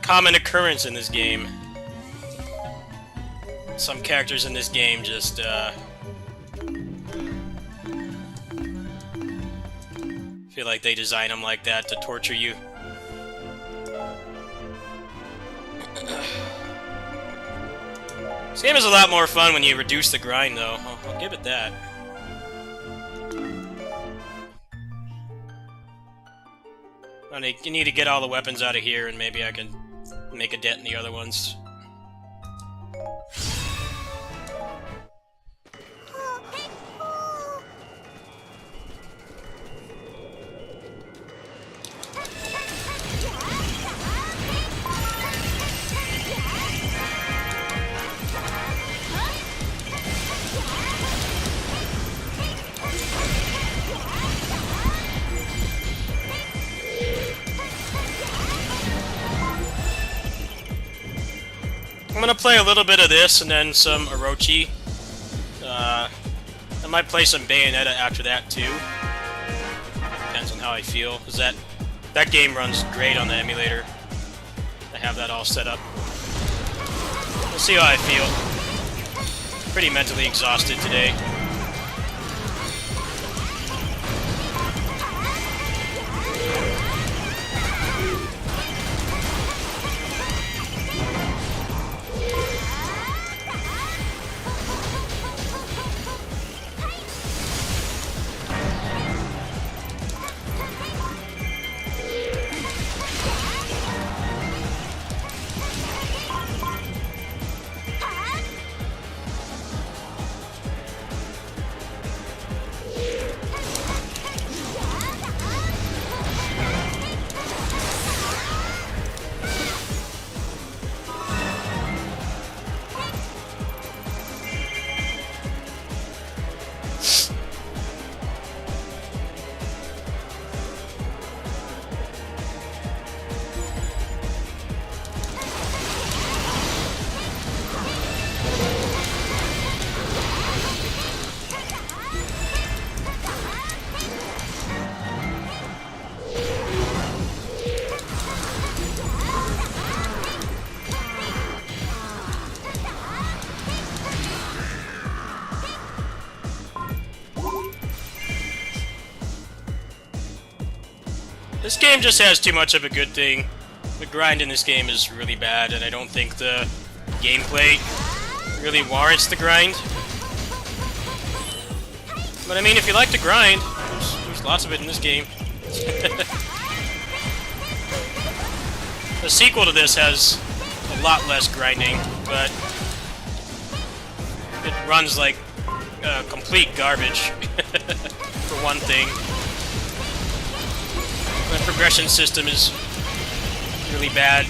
common occurrence in this game. Some characters in this game just feel like they design them like that to torture you. This game is a lot more fun when you reduce the grind, though. I'll give it that. I need to get all the weapons out of here, and maybe I can make a dent in the other ones. I'm gonna play a little bit of this and then some Orochi. I might play some Bayonetta after that too. Depends on how I feel, because that game runs great on the emulator. I have that all set up. We'll see how I feel. Pretty mentally exhausted today. This game just has too much of a good thing. The grind in this game is really bad, and I don't think the gameplay really warrants the grind. But I mean, if you like to grind, there's lots of it in this game. The sequel to this has a lot less grinding, but it runs like complete garbage, for one thing. The progression system is really bad.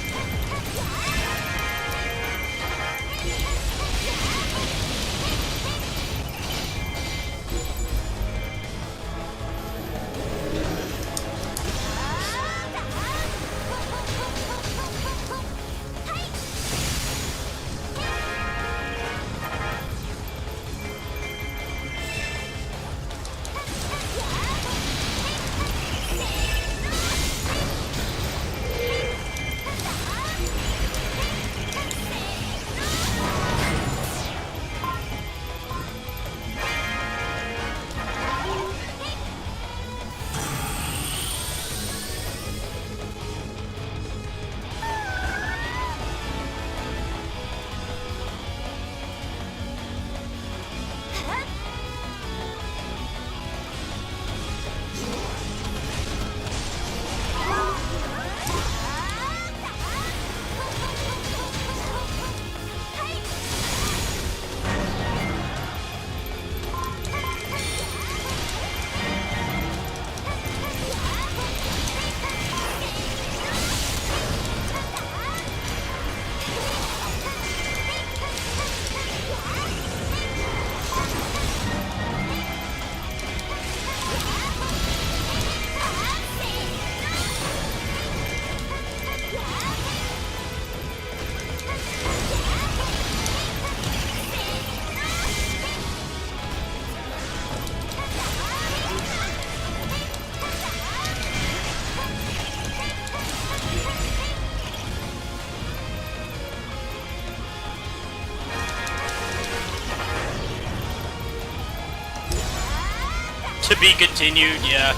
To be continued, yeah.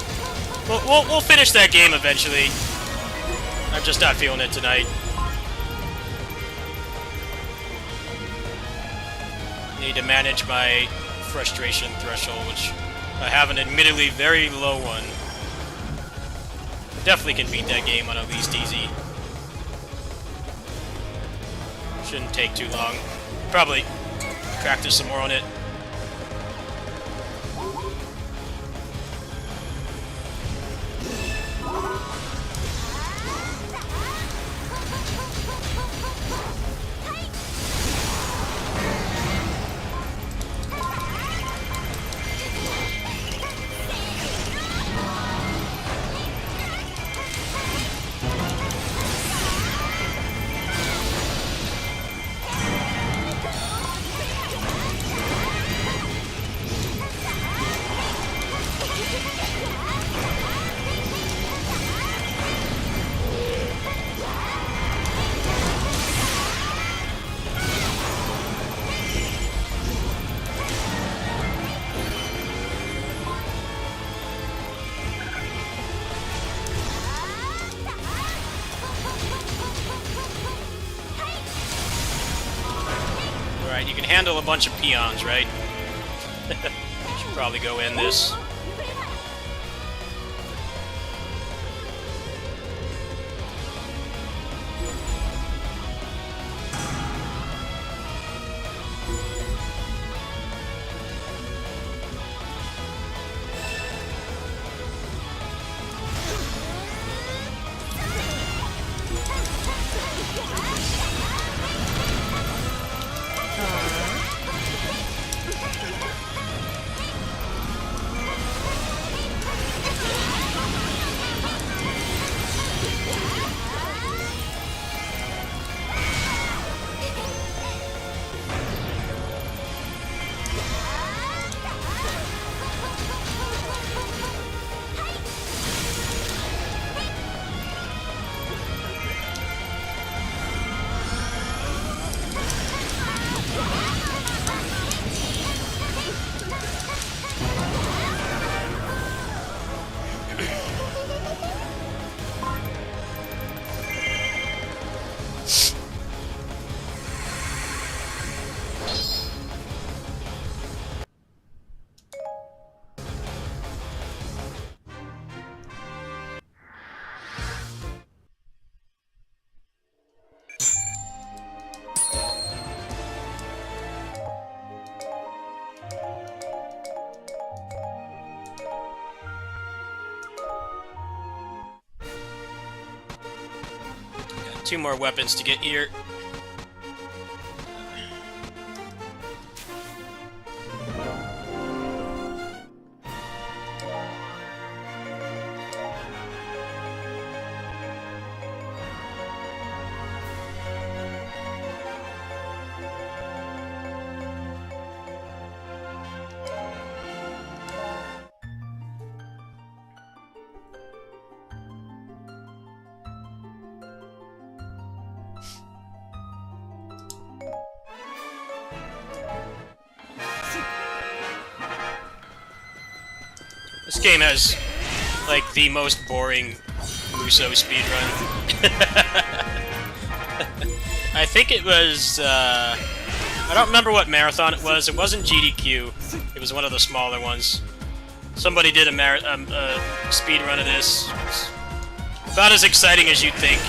We'll finish that game eventually. I'm just not feeling it tonight. Need to manage my frustration threshold, which I have an admittedly very low one. Definitely can beat that game on at least easy. Shouldn't take too long. Probably practice some more on it. Alright, you can handle a bunch of peons, right? Should probably go in this. Two more weapons to get here. This game has, like, the most boring Muso speedrun. I think it was, I don't remember what marathon it was. It wasn't GDQ. It was one of the smaller ones. Somebody did a speedrun of this. It's about as exciting as you'd think.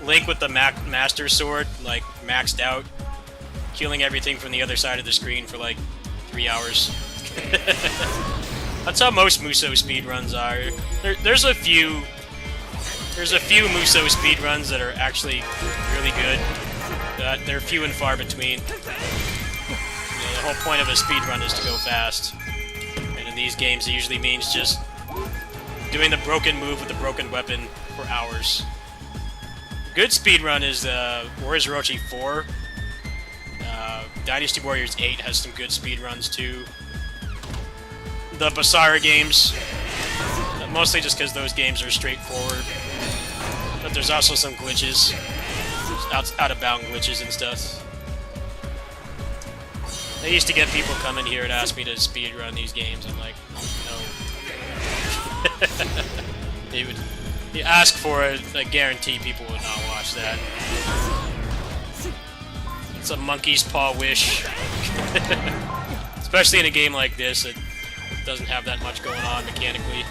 Link with the Master Sword, like, maxed out. Killing everything from the other side of the screen for, like, 3 hours. That's how most Muso speedruns are. There's a few Muso speedruns that are actually really good. They're few and far between. You know, the whole point of a speedrun is to go fast. And in these games, it usually means just doing the broken move with the broken weapon for hours. Good speedrun is Warriors Orochi 4. Dynasty Warriors 8 has some good speedruns too. The Basara games, mostly just because those games are straightforward. But there's also some glitches, out-of-bound glitches and stuff. I used to get people coming here and ask me to speedrun these games. I'm like, no. You ask for it, I guarantee people would not watch that. It's a monkey's paw wish. Especially in a game like this, it doesn't have that much going on mechanically.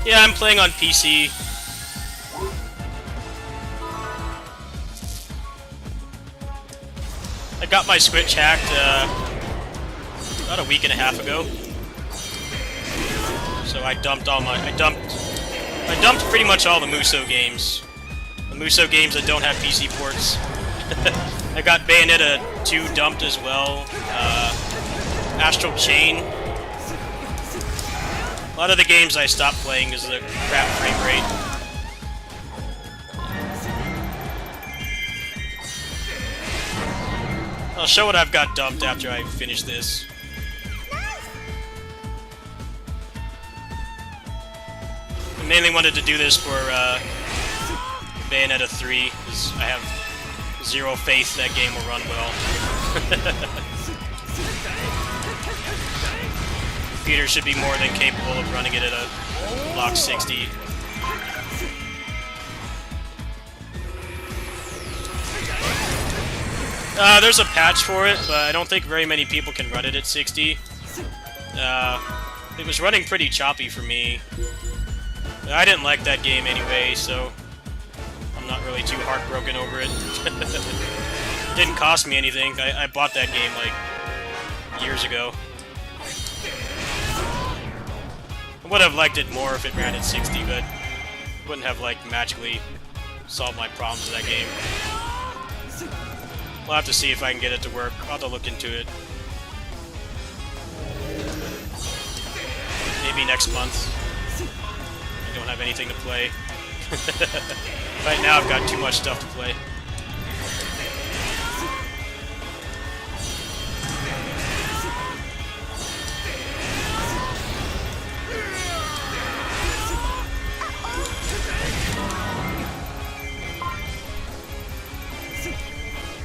Yeah, I'm playing on PC. I got my Switch hacked about a week and a half ago. So I dumped pretty much all the Muso games. The Muso games that don't have PC ports. I got Bayonetta 2 dumped as well. Astral Chain. A lot of the games I stopped playing because of the crap frame rate. I'll show what I've got dumped after I finish this. I mainly wanted to do this for Bayonetta 3, because I have zero faith that game will run well. Computer should be more than capable of running it at a lock 60. There's a patch for it, but I don't think very many people can run it at 60. It was running pretty choppy for me. I didn't like that game anyway, so I'm not really too heartbroken over it. It didn't cost me anything. I bought that game like years ago. I would have liked it more if it ran at 60, but wouldn't have like magically solved my problems with that game. We'll have to see if I can get it to work. I'll have to look into it. Maybe next month. I don't have anything to play. Right now I've got too much stuff to play.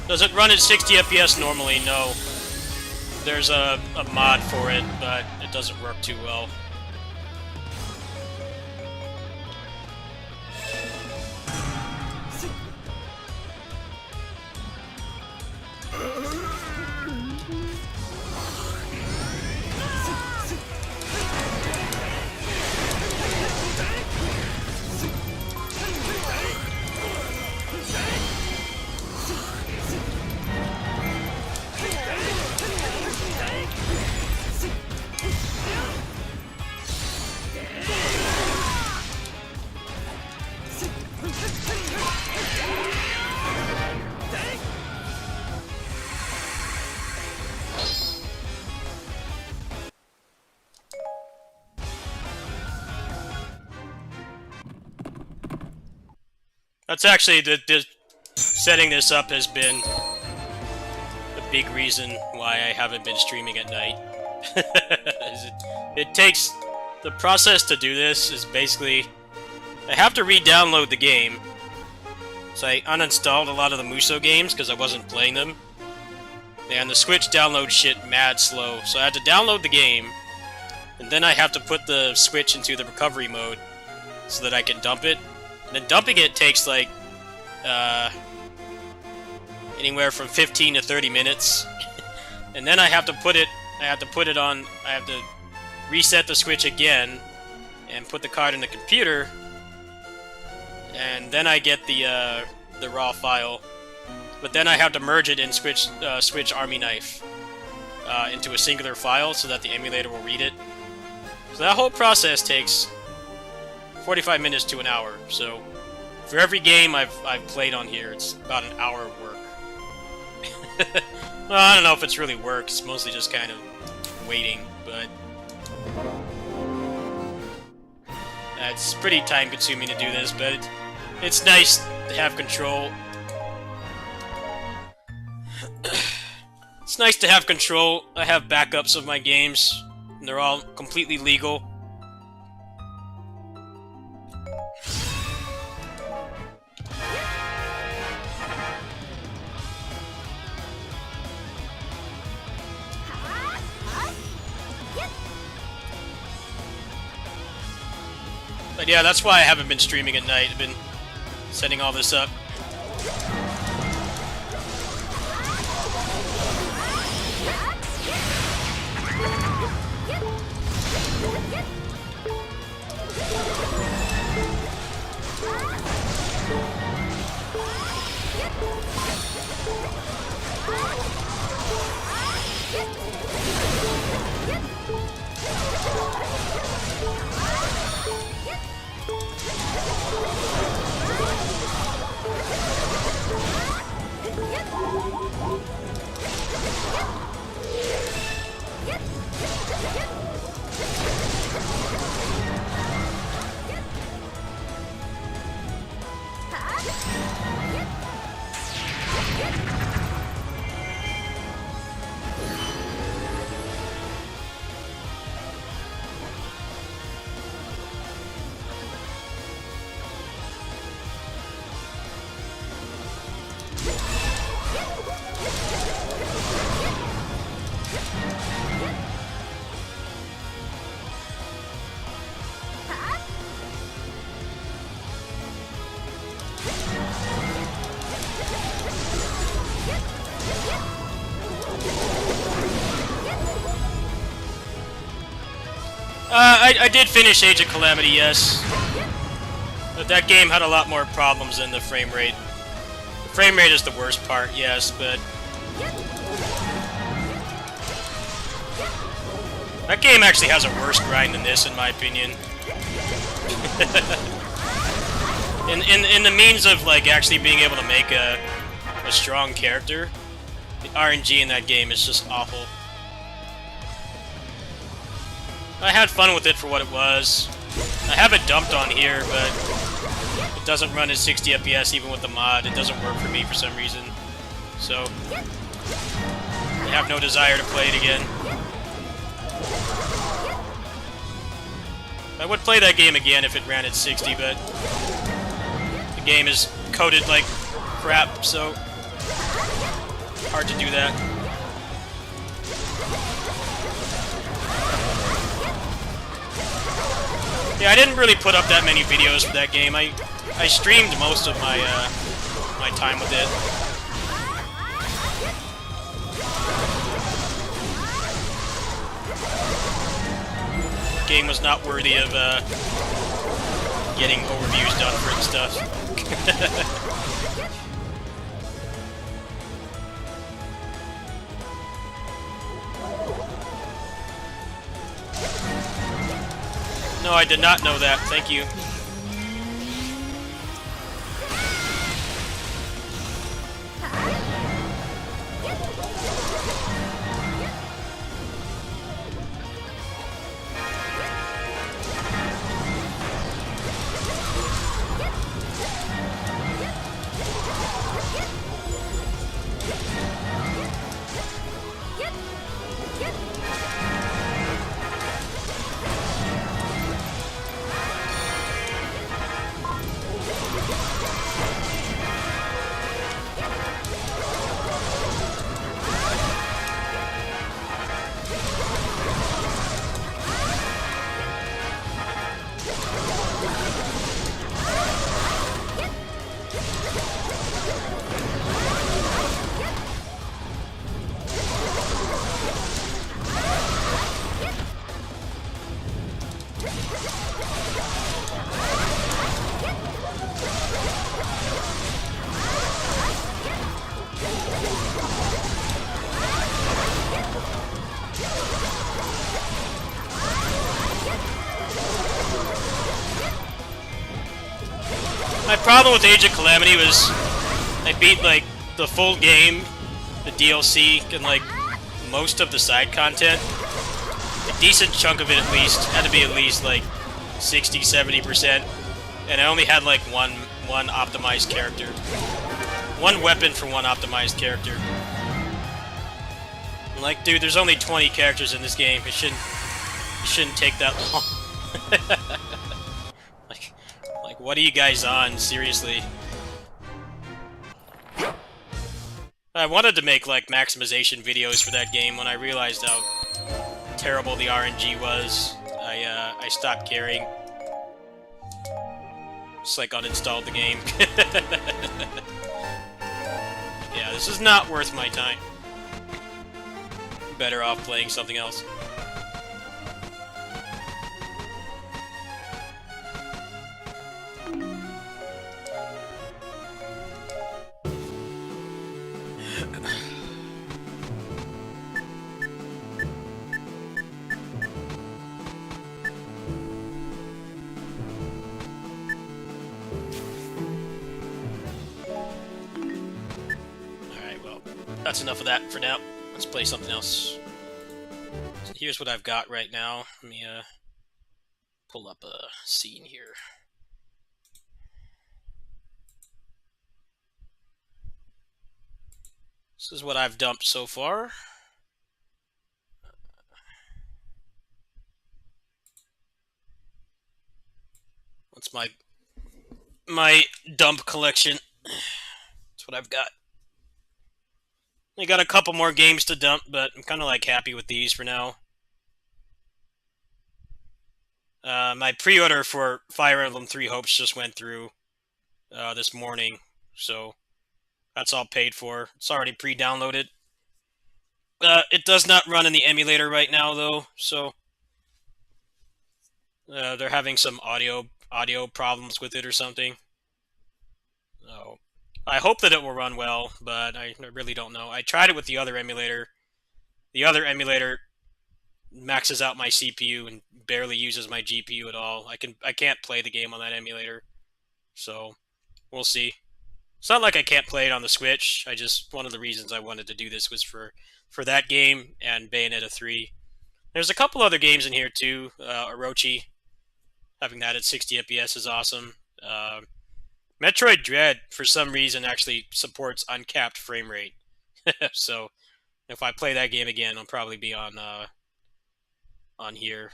Does it run at 60 FPS normally? No. There's a mod for it, but it doesn't work too well. That's actually the setting this up has been a big reason why I haven't been streaming at night. it takes the process to do this is basically I have to re-download the game. So I uninstalled a lot of the Muso games because I wasn't playing them. And the Switch download shit mad slow. So I had to download the game, and then I have to put the Switch into the recovery mode so that I can dump it. And then dumping it takes like anywhere from 15 to 30 minutes. And then I have to put it reset the Switch again and put the card in the computer. And then I get the raw file. But then I have to merge it in Switch Army Knife into a singular file so that the emulator will read it. So that whole process takes 45 minutes to an hour. So for every game I've played on here, it's about an hour of work. Well, I don't know if it's really work. It's mostly just kind of waiting, but it's pretty time-consuming to do this. But it's nice to have control. It's nice to have control. I have backups of my games, and they're all completely legal. But yeah, that's why I haven't been streaming at night. I've been setting all this up. I did finish Age of Calamity, yes. But that game had a lot more problems than the frame rate. The frame rate is the worst part, yes, but that game actually has a worse grind than this, in my opinion. in the means of like actually being able to make a strong character, the RNG in that game is just awful. I had fun with it for what it was. I have it dumped on here, but it doesn't run at 60 FPS even with the mod. It doesn't work for me for some reason. So I have no desire to play it again. I would play that game again if it ran at 60, but the game is coded like crap, so hard to do that. Yeah, I didn't really put up that many videos for that game. I streamed most of my my time with it. The game was not worthy of getting overviews done for it and stuff. No, I did not know that. Thank you. My problem with Age of Calamity was I beat, like, the full game, the DLC, and, like, most of the side content. A decent chunk of it, at least, had to be at least, like, 60-70%. And I only had, like, one optimized character. One weapon for one optimized character. I'm like, dude, there's only 20 characters in this game. It shouldn't take that long. like, what are you guys on? Seriously. I wanted to make, like, maximization videos for that game when I realized how terrible the RNG was. I stopped caring. Just, like, uninstalled the game. Yeah, this is not worth my time. Better off playing something else. That's enough of that for now. Let's play something else. So here's what I've got right now. Let me pull up a scene here. This is what I've dumped so far. What's my dump collection? That's what I've got. I got a couple more games to dump, but I'm kind of like happy with these for now. My pre-order for Fire Emblem 3 Hopes just went through this morning, so that's all paid for. It's already pre-downloaded. It does not run in the emulator right now, though, so they're having some audio problems with it or something. So I hope that it will run well, but I really don't know. I tried it with the other emulator. The other emulator maxes out my CPU and barely uses my GPU at all. I can't play the game on that emulator, so we'll see. It's not like I can't play it on the Switch. One of the reasons I wanted to do this was for that game and Bayonetta 3. There's a couple other games in here too. Orochi, having that at 60 FPS is awesome. Metroid Dread, for some reason, actually supports uncapped frame rate. So, if I play that game again, I'll probably be on here.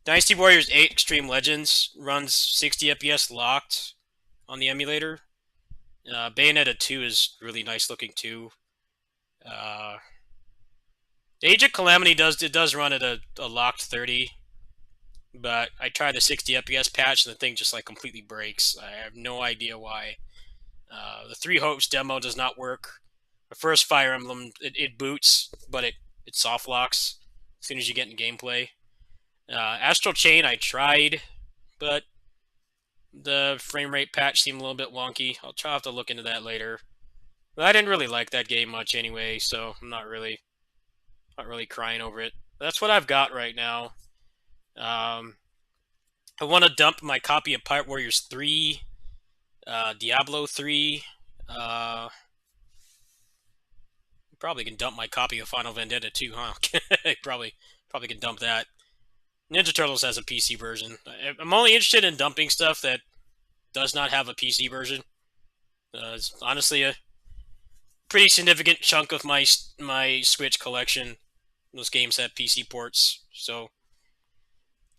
Dynasty Warriors 8 Extreme Legends runs 60 FPS locked on the emulator. Bayonetta 2 is really nice looking too. Age of Calamity does run at a locked 30. But I tried the 60 FPS patch and the thing just like completely breaks. I have no idea why. The 3 Hopes demo does not work. The first Fire Emblem, it boots, but it soft locks as soon as you get in gameplay. Astral Chain I tried, but the frame rate patch seemed a little bit wonky. I'll have to look into that later. But I didn't really like that game much anyway, so I'm not really crying over it. But that's what I've got right now. I want to dump my copy of Pirate Warriors 3, Diablo 3. Probably can dump my copy of Final Vendetta 2, huh? probably can dump that. Ninja Turtles has a PC version. I'm only interested in dumping stuff that does not have a PC version. It's honestly a pretty significant chunk of my Switch collection. Those games have PC ports, so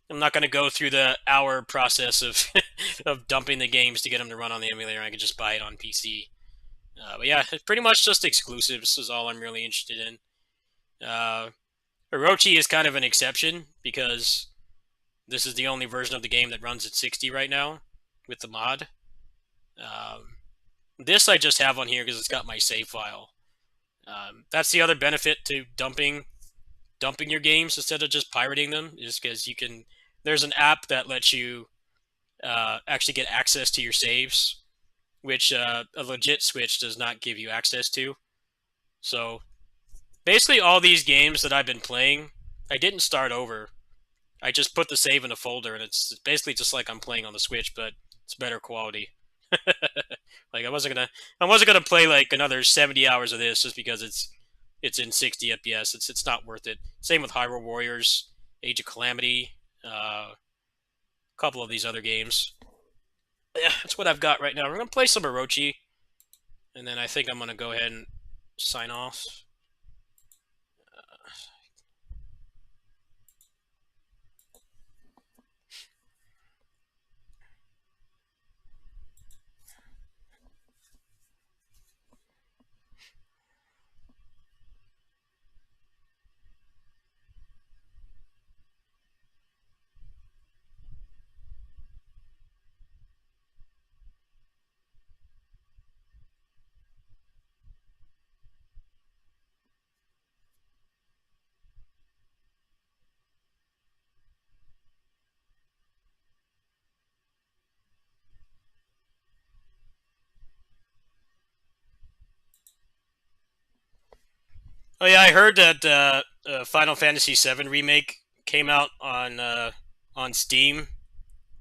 I'm not going to go through the hour process of of dumping the games to get them to run on the emulator. I can just buy it on PC. But yeah, it's pretty much just exclusives is all I'm really interested in. Orochi is kind of an exception because this is the only version of the game that runs at 60 right now with the mod. This I just have on here because it's got my save file. That's the other benefit to dumping your games instead of just pirating them, is because you can. There's an app that lets you actually get access to your saves, which a legit Switch does not give you access to. So basically all these games that I've been playing, I didn't start over. I just put the save in a folder, and it's basically just like I'm playing on the Switch, but It's better quality. Like I wasn't gonna play like another 70 hours of this just because it's in 60 FPS. It's not worth it. Same with Hyrule Warriors, Age of Calamity, a couple of these other games. Yeah, that's what I've got right now. We're gonna play some Orochi, and then I think I'm gonna go ahead and sign off. Oh yeah, I heard that Final Fantasy VII Remake came out on Steam,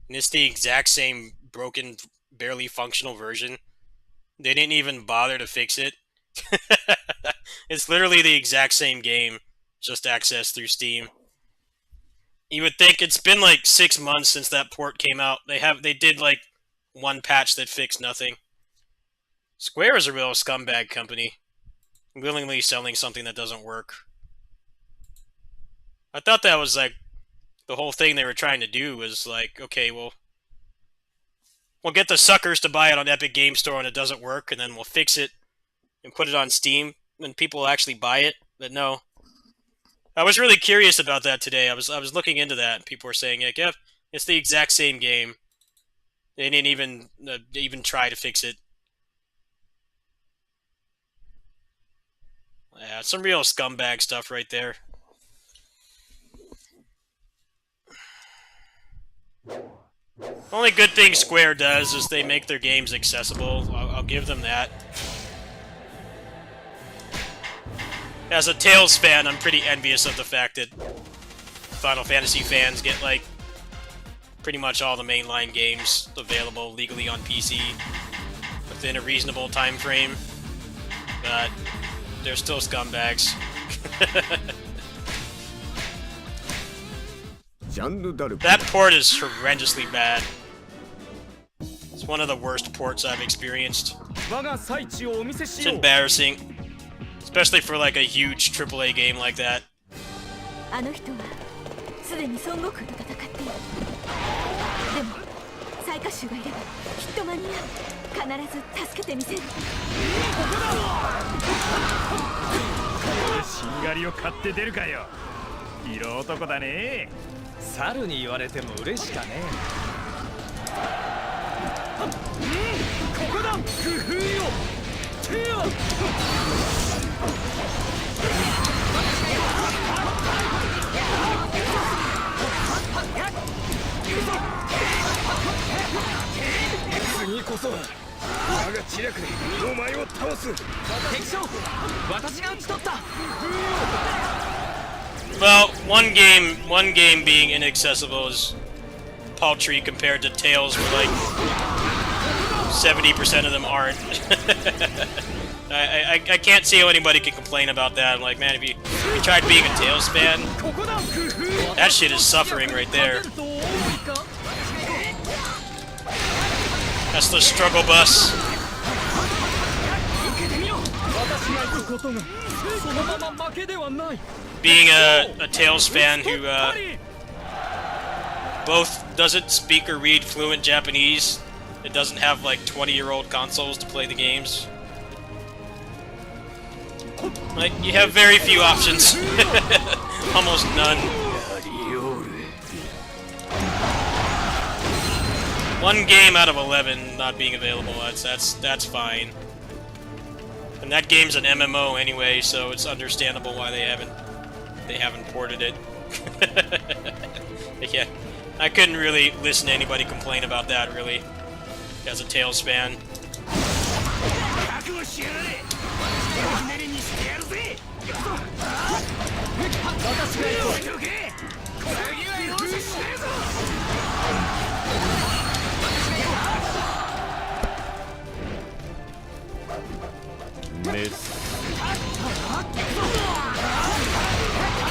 and it's the exact same broken, barely functional version. They didn't even bother to fix it. It's literally the exact same game, just accessed through Steam. You would think it's been like 6 months since that port came out. They did like one patch that fixed nothing. Square is a real scumbag company, willingly selling something that doesn't work. I thought that was like the whole thing they were trying to do was like, okay, we'll get the suckers to buy it on Epic Game Store and it doesn't work, and then we'll fix it and put it on Steam, and people will actually buy it. But no. I was really curious about that today. I was looking into that, and people were saying, like, yeah, it's the exact same game. They didn't even try to fix it. Yeah, some real scumbag stuff right there. Only good thing Square does is they make their games accessible. I'll give them that. As a Tales fan, I'm pretty envious of the fact that Final Fantasy fans get, like, pretty much all the mainline games available legally on PC within a reasonable time frame. But they're still scumbags. That port is horrendously bad. It's one of the worst ports I've experienced. It's embarrassing. Especially for like a huge AAA game like that. Well, one game being inaccessible is paltry compared to Tales, where like 70% of them aren't. I can't see how anybody can complain about that. I'm like, man, if you tried being a Tales fan, that shit is suffering right there. That's the struggle bus. Being a Tales fan who both doesn't speak or read fluent Japanese, it doesn't have like 20-year-old consoles to play the games. Like, you have very few options. Almost none. One game out of 11 not being available, that's fine. And that game's an MMO anyway, so it's understandable why they haven't ported it. Yeah, I couldn't really listen to anybody complain about that, really, as a Tales fan.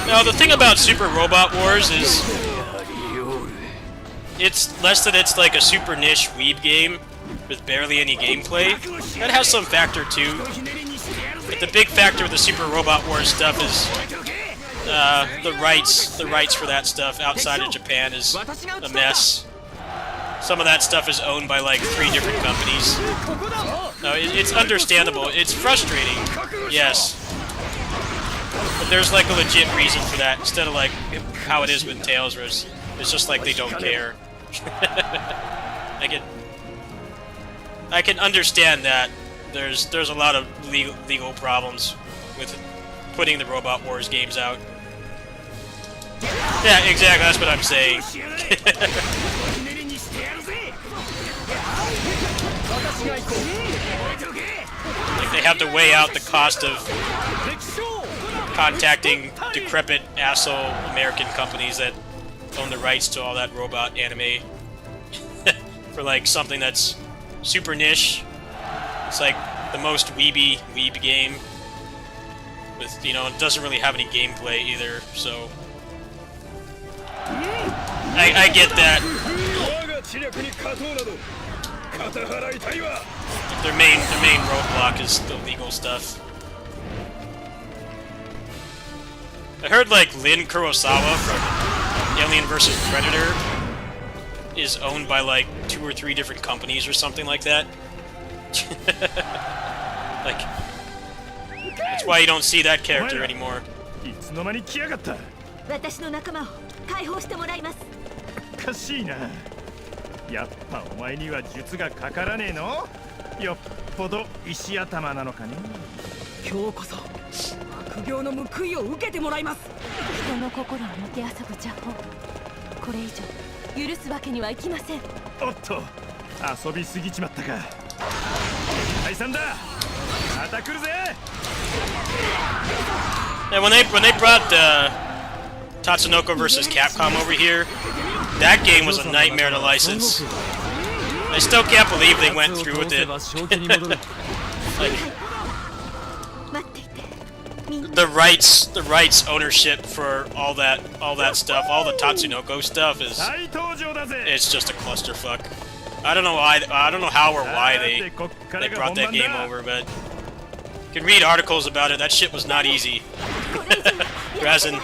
Now, the thing about Super Robot Wars is it's less that it's like a super niche weeb game with barely any gameplay. That has some factor too. But the big factor with the Super Robot Wars stuff is the rights for that stuff outside of Japan is a mess. Some of that stuff is owned by like 3 different companies. No, it's understandable. It's frustrating, yes. But there's like a legit reason for that, instead of like how it is with Tales, where it's just like they don't care. I can understand that there's a lot of legal problems with putting the Robot Wars games out. Yeah, exactly, that's what I'm saying. Like they have to weigh out the cost of contacting decrepit asshole American companies that own the rights to all that robot anime for like something that's super niche. It's like the most weeb game with, you know, it doesn't really have any gameplay either, so I get that. Their main roadblock is the legal stuff. I heard like Lin Kurosawa from Alien vs. Predator is owned by like 2 or 3 different companies or something like that. Like, that's why you don't see that character anymore. 私の仲間を解放してもらいます。おかしいな。やっぱお前には術がかからねえの？よっぽど石頭なのかね。今日こそ悪行の報いを受けてもらいます。人の心をもてあそぶ邪法。これ以上許すわけにはいきません。おっと、遊びすぎちまったか。解散だ。また来るぜ。Yeah, when they brought Tatsunoko vs. Capcom over here, that game was a nightmare to license. I still can't believe they went through with it. Like, the rights ownership for all that stuff, all the Tatsunoko stuff it's just a clusterfuck. I don't know how or why they brought that game over, but you can read articles about it. That shit was not easy. Whereas in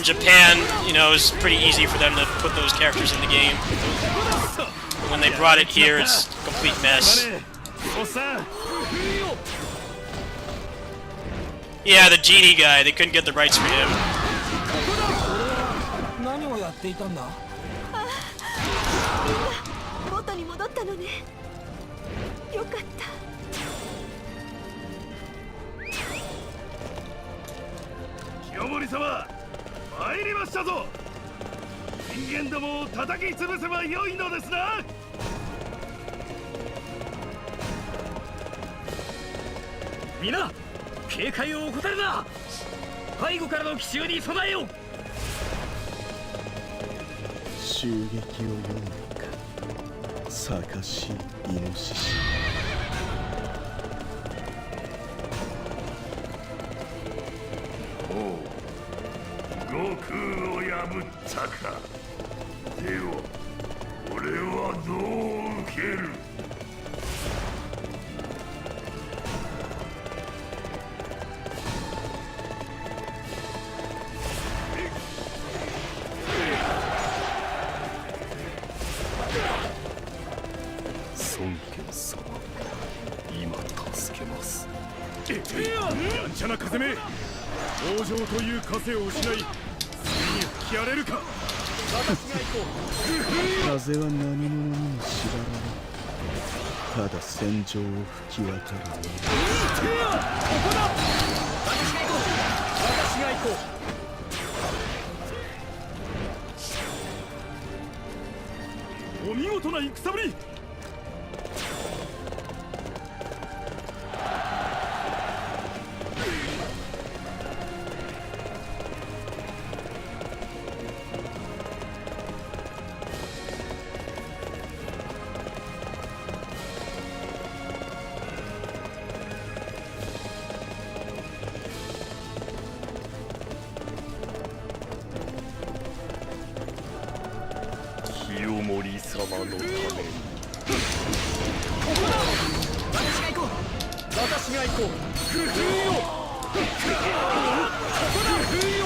Japan, you know, it's pretty easy for them to put those characters in the game. But when they brought it here, it's a complete mess. Yeah, the genie guy, they couldn't get the rights for him. 何をやっていたんだ？元に戻ったのね。よかった。清盛様、参りましたぞ。人間どもを叩き潰せば良いのですな。皆、警戒を怠るな。背後からの奇襲に備えよう。襲撃を読むか、逆しイノシシ。悟空を破ったか。では俺はどう受ける？孫権様、今助けます。やんちゃな風め、往生という枷を失い、次に吹き荒れるか。風は何者にも縛られ、ただ戦場を吹き渡る。ここだ。私が行こう。私が行こう。お見事な戦ぶり。が行こう。工夫よ。ここだ。工夫よ。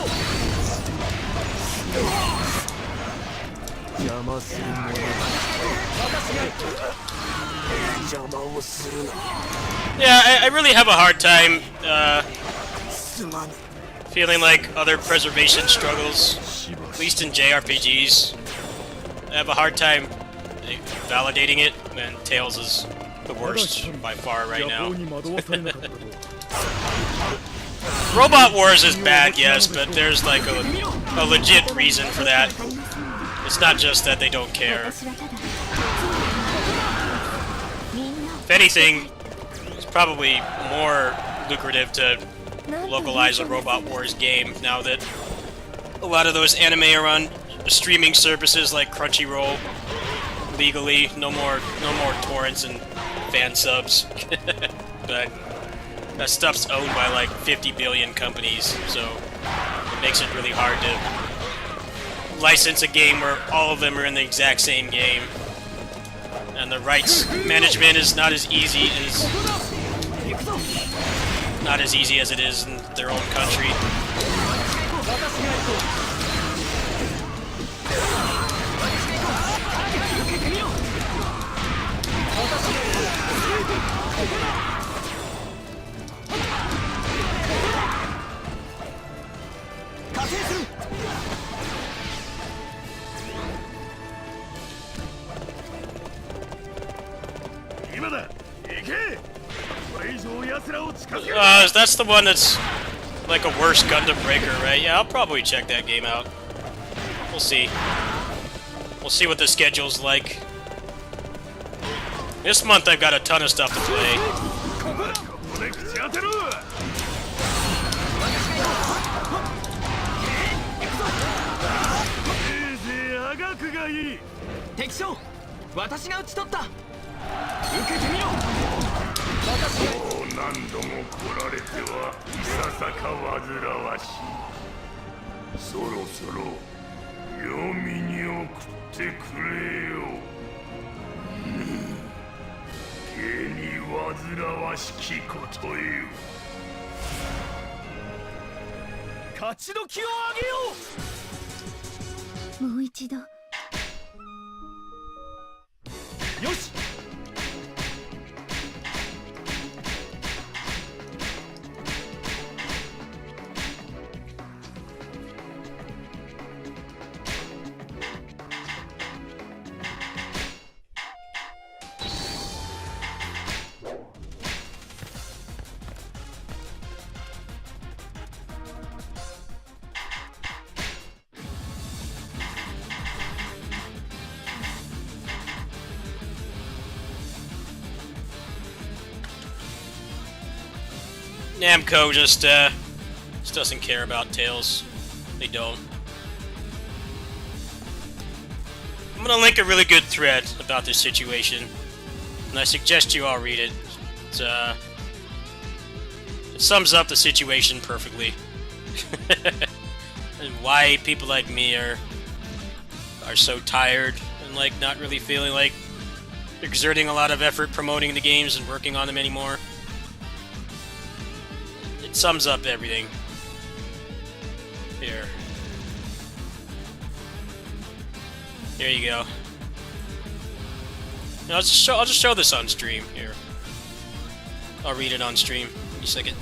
邪魔するもの。私が邪魔をするな。Yeah, I really have a hard time feeling like other preservation struggles, at least in JRPGs. I have a hard time validating it, and Tales is the worst by far right now. Robot Wars is bad, yes, but there's like a legit reason for that. It's not just that they don't care. If anything, it's probably more lucrative to localize a Robot Wars game now that a lot of those anime are on streaming services like Crunchyroll legally. No more torrents and fan subs. But that stuff's owned by like 50 billion companies, so it makes it really hard to license a game where all of them are in the exact same game. And the rights management is not as easy as it is in their own country. That's the one that's like a worse Gundam Breaker, right? Yeah, I'll probably check that game out. We'll see. We'll see what the schedule's like. This month I've got a ton of stuff to play. Namco just doesn't care about Tales. They don't. I'm gonna link a really good thread about this situation, and I suggest you all read it. It sums up the situation perfectly, and why people like me are so tired and like not really feeling like exerting a lot of effort promoting the games and working on them anymore. It sums up everything. Here you go. And I'll just show this on stream here. I'll read it on stream. Give me a second.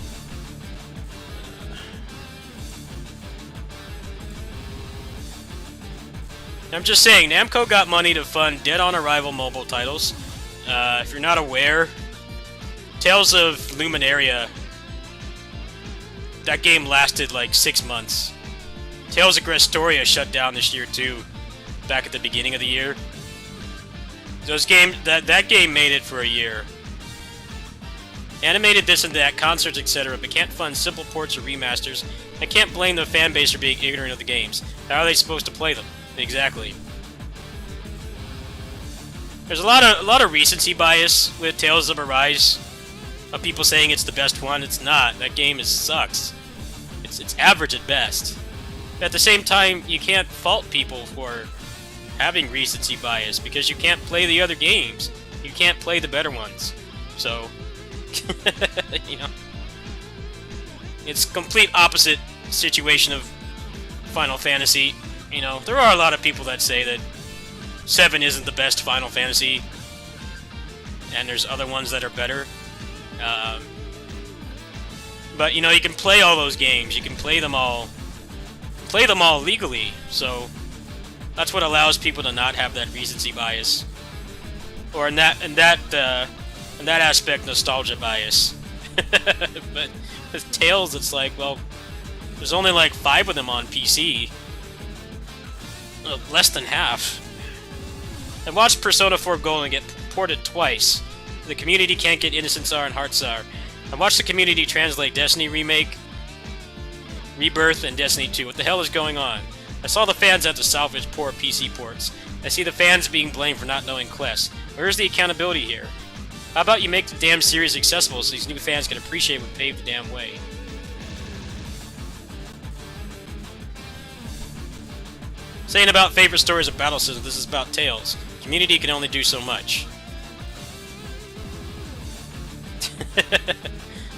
I'm just saying, Namco got money to fund Dead on Arrival mobile titles. If you're not aware, Tales of Luminaria, that game lasted like 6 months. Tales of Grestoria shut down this year too, back at the beginning of the year. Those games, that game made it for a year. Animated this and that, concerts, etc., but can't fund simple ports or remasters. I can't blame the fan base for being ignorant of the games. How are they supposed to play them? Exactly. There's a lot of recency bias with Tales of Arise. Of people saying it's the best one. It's not. That game sucks. It's average at best. At the same time, you can't fault people for having recency bias because you can't play the other games. You can't play the better ones. So, You know, it's complete opposite situation of Final Fantasy. You know, there are a lot of people that say that 7 isn't the best Final Fantasy, and there's other ones that are better. But you know, you can play all those games. You can play them all legally. So that's what allows people to not have that recency bias, or in that aspect, nostalgia bias. But with Tales, it's like, well, there's only like 5 of them on PC. Less than half. I watched Persona 4 Golden get ported twice. The community can't get Innocent Czar and Heart Czar. I watched the community translate Destiny Remake, Rebirth, and Destiny 2. What the hell is going on? I saw the fans have to salvage poor PC ports. I see the fans being blamed for not knowing Quest. Where's the accountability here? How about you make the damn series accessible so these new fans can appreciate what paved the damn way? Saying about favorite stories of Battle Systems, this is about Tales. Community can only do so much.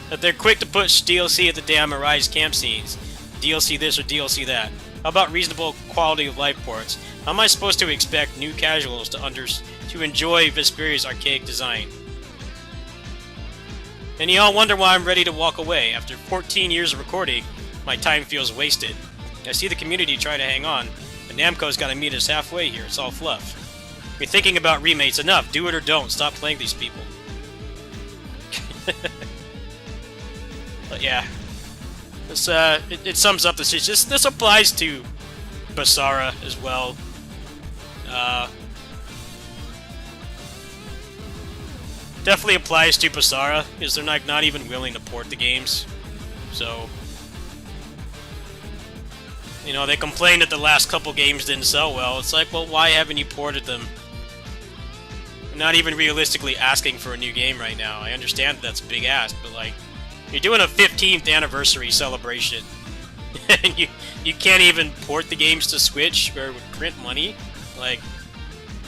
That they're quick to push DLC at the damn Arise camp scenes. DLC this or DLC that. How about reasonable quality of life ports? How am I supposed to expect new casuals to enjoy Vesperia's archaic design? And y'all wonder why I'm ready to walk away. After 14 years of recording, my time feels wasted. I see the community try to hang on, but Namco's gotta meet us halfway here. It's all fluff. If you're thinking about remakes, enough. Do it or don't. Stop playing these people. But yeah, this it sums up the situation. This applies to Basara as well. Definitely applies to Basara, because they're not even willing to port the games. So, you know, they complained that the last couple games didn't sell well. It's like, well, why haven't you ported them? I'm not even realistically asking for a new game right now. I understand that's a big ask, but like, you're doing a 15th anniversary celebration, and you can't even port the games to Switch or print money. Like,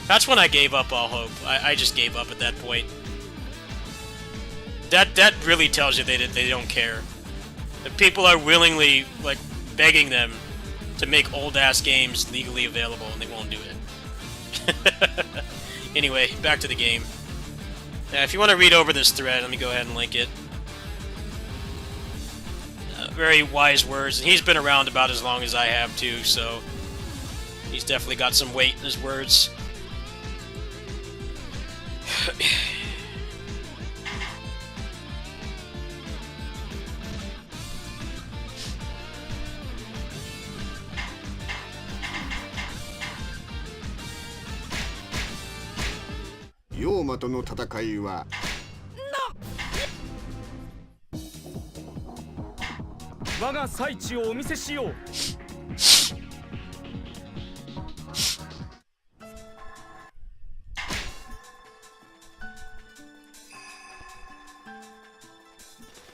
that's when I gave up all hope. I just gave up at that point. That really tells you they don't care. That people are willingly like begging them to make old ass games legally available, and they won't do it. Anyway, back to the game. If you want to read over this thread, let me go ahead and link it. Very wise words, and he's been around about as long as I have too, so he's definitely got some weight in his words. Yomaとの戦いは我が最地をお見せしよう。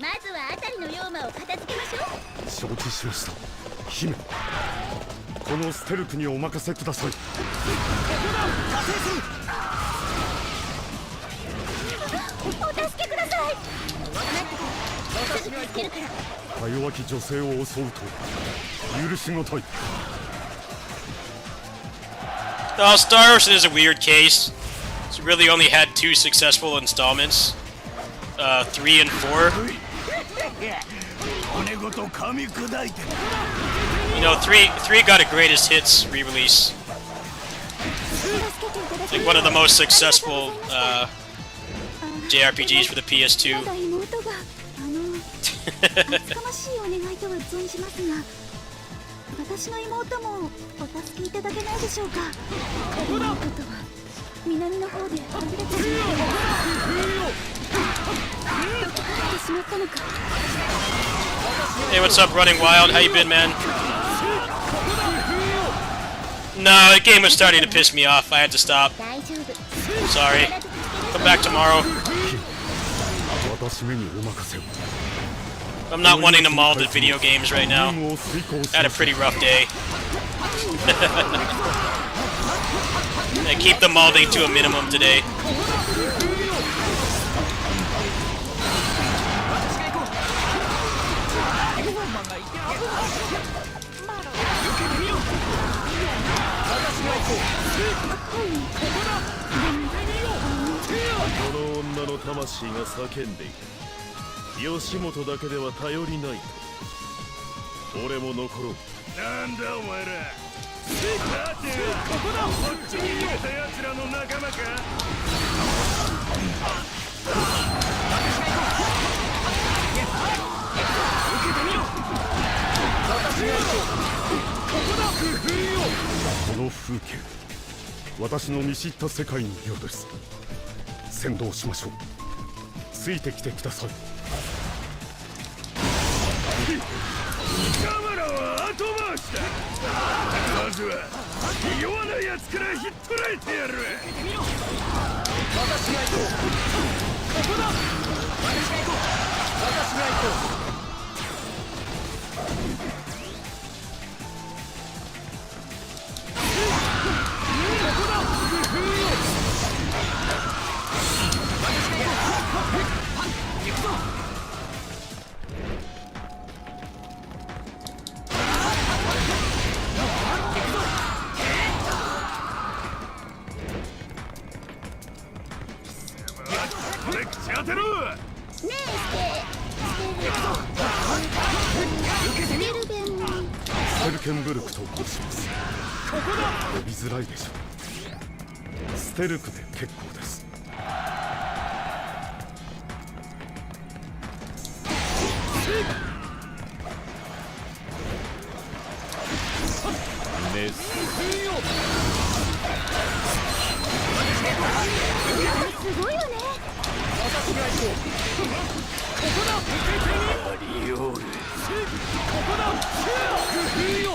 まずはあたりの妖魔を片付けましょう。承知しました。姫、このステルクにお任せください。お助けください。すぐ助けるから。か弱き女性を襲うと許しがたい。Star Ocean is a weird case. It's really only had 2 successful installments, 3 and 4. You know, 3 got a greatest hits re-release. Like one of the most successful JRPGs for the PS2. かましいお願いとは存じますが、私の妹もお助けいただけないでしょうか。妹とは南の方で途切れてしまってしまったのか。Hey, what's up, Running Wild? How you been, man? No, the game was starting to piss me off. I had to stop. Sorry. Come back tomorrow. I'm not wanting to maul at video games right now. I had a pretty rough day. I keep the malding to a minimum today. この女の魂が叫んでいる。吉本だけでは頼りないと。俺も残ろう。なんだお前ら。さてはここだ。こっちに逃げた奴らの仲間か。この風景、私の見知った世界のようです。先導しましょう。ついてきてください。カマラは後回しだ。まずは弱な奴からひっ捕らえてやる。私が行こう。ここだ。私が行こう。私が行こう。ステルケンブルクと申します。呼びづらいでしょう。ステルクで結構です。メスすごいよね。私が行こう。ここだ。アリオール。ここだ。グフよ。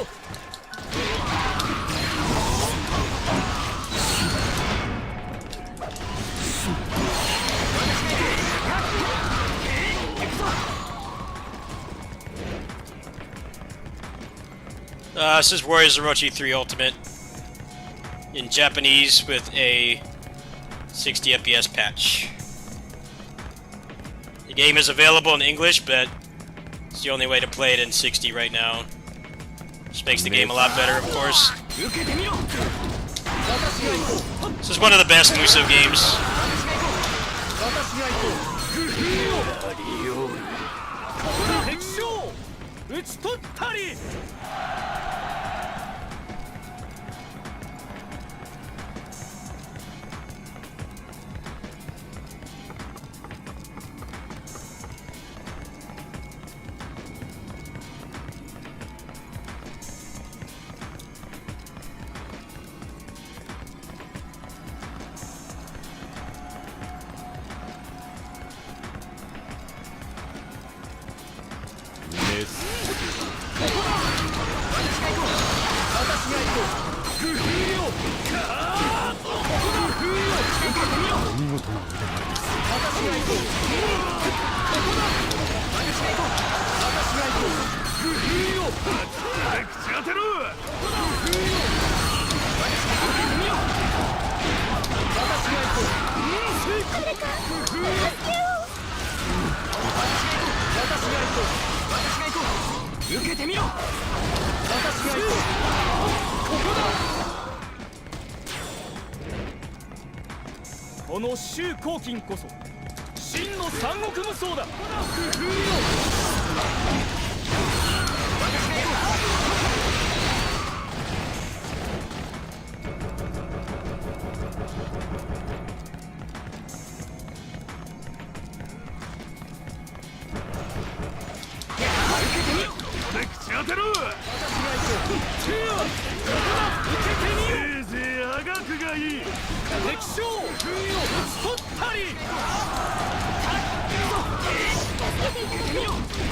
This is Warriors Orochi 3 Ultimate in Japanese with a 60 FPS patch. The game is available in English, but it's the only way to play it in 60 right now. Which makes the game a lot better, of course. This is one of the best Musou games.この周公金こそ真の三国無双だ。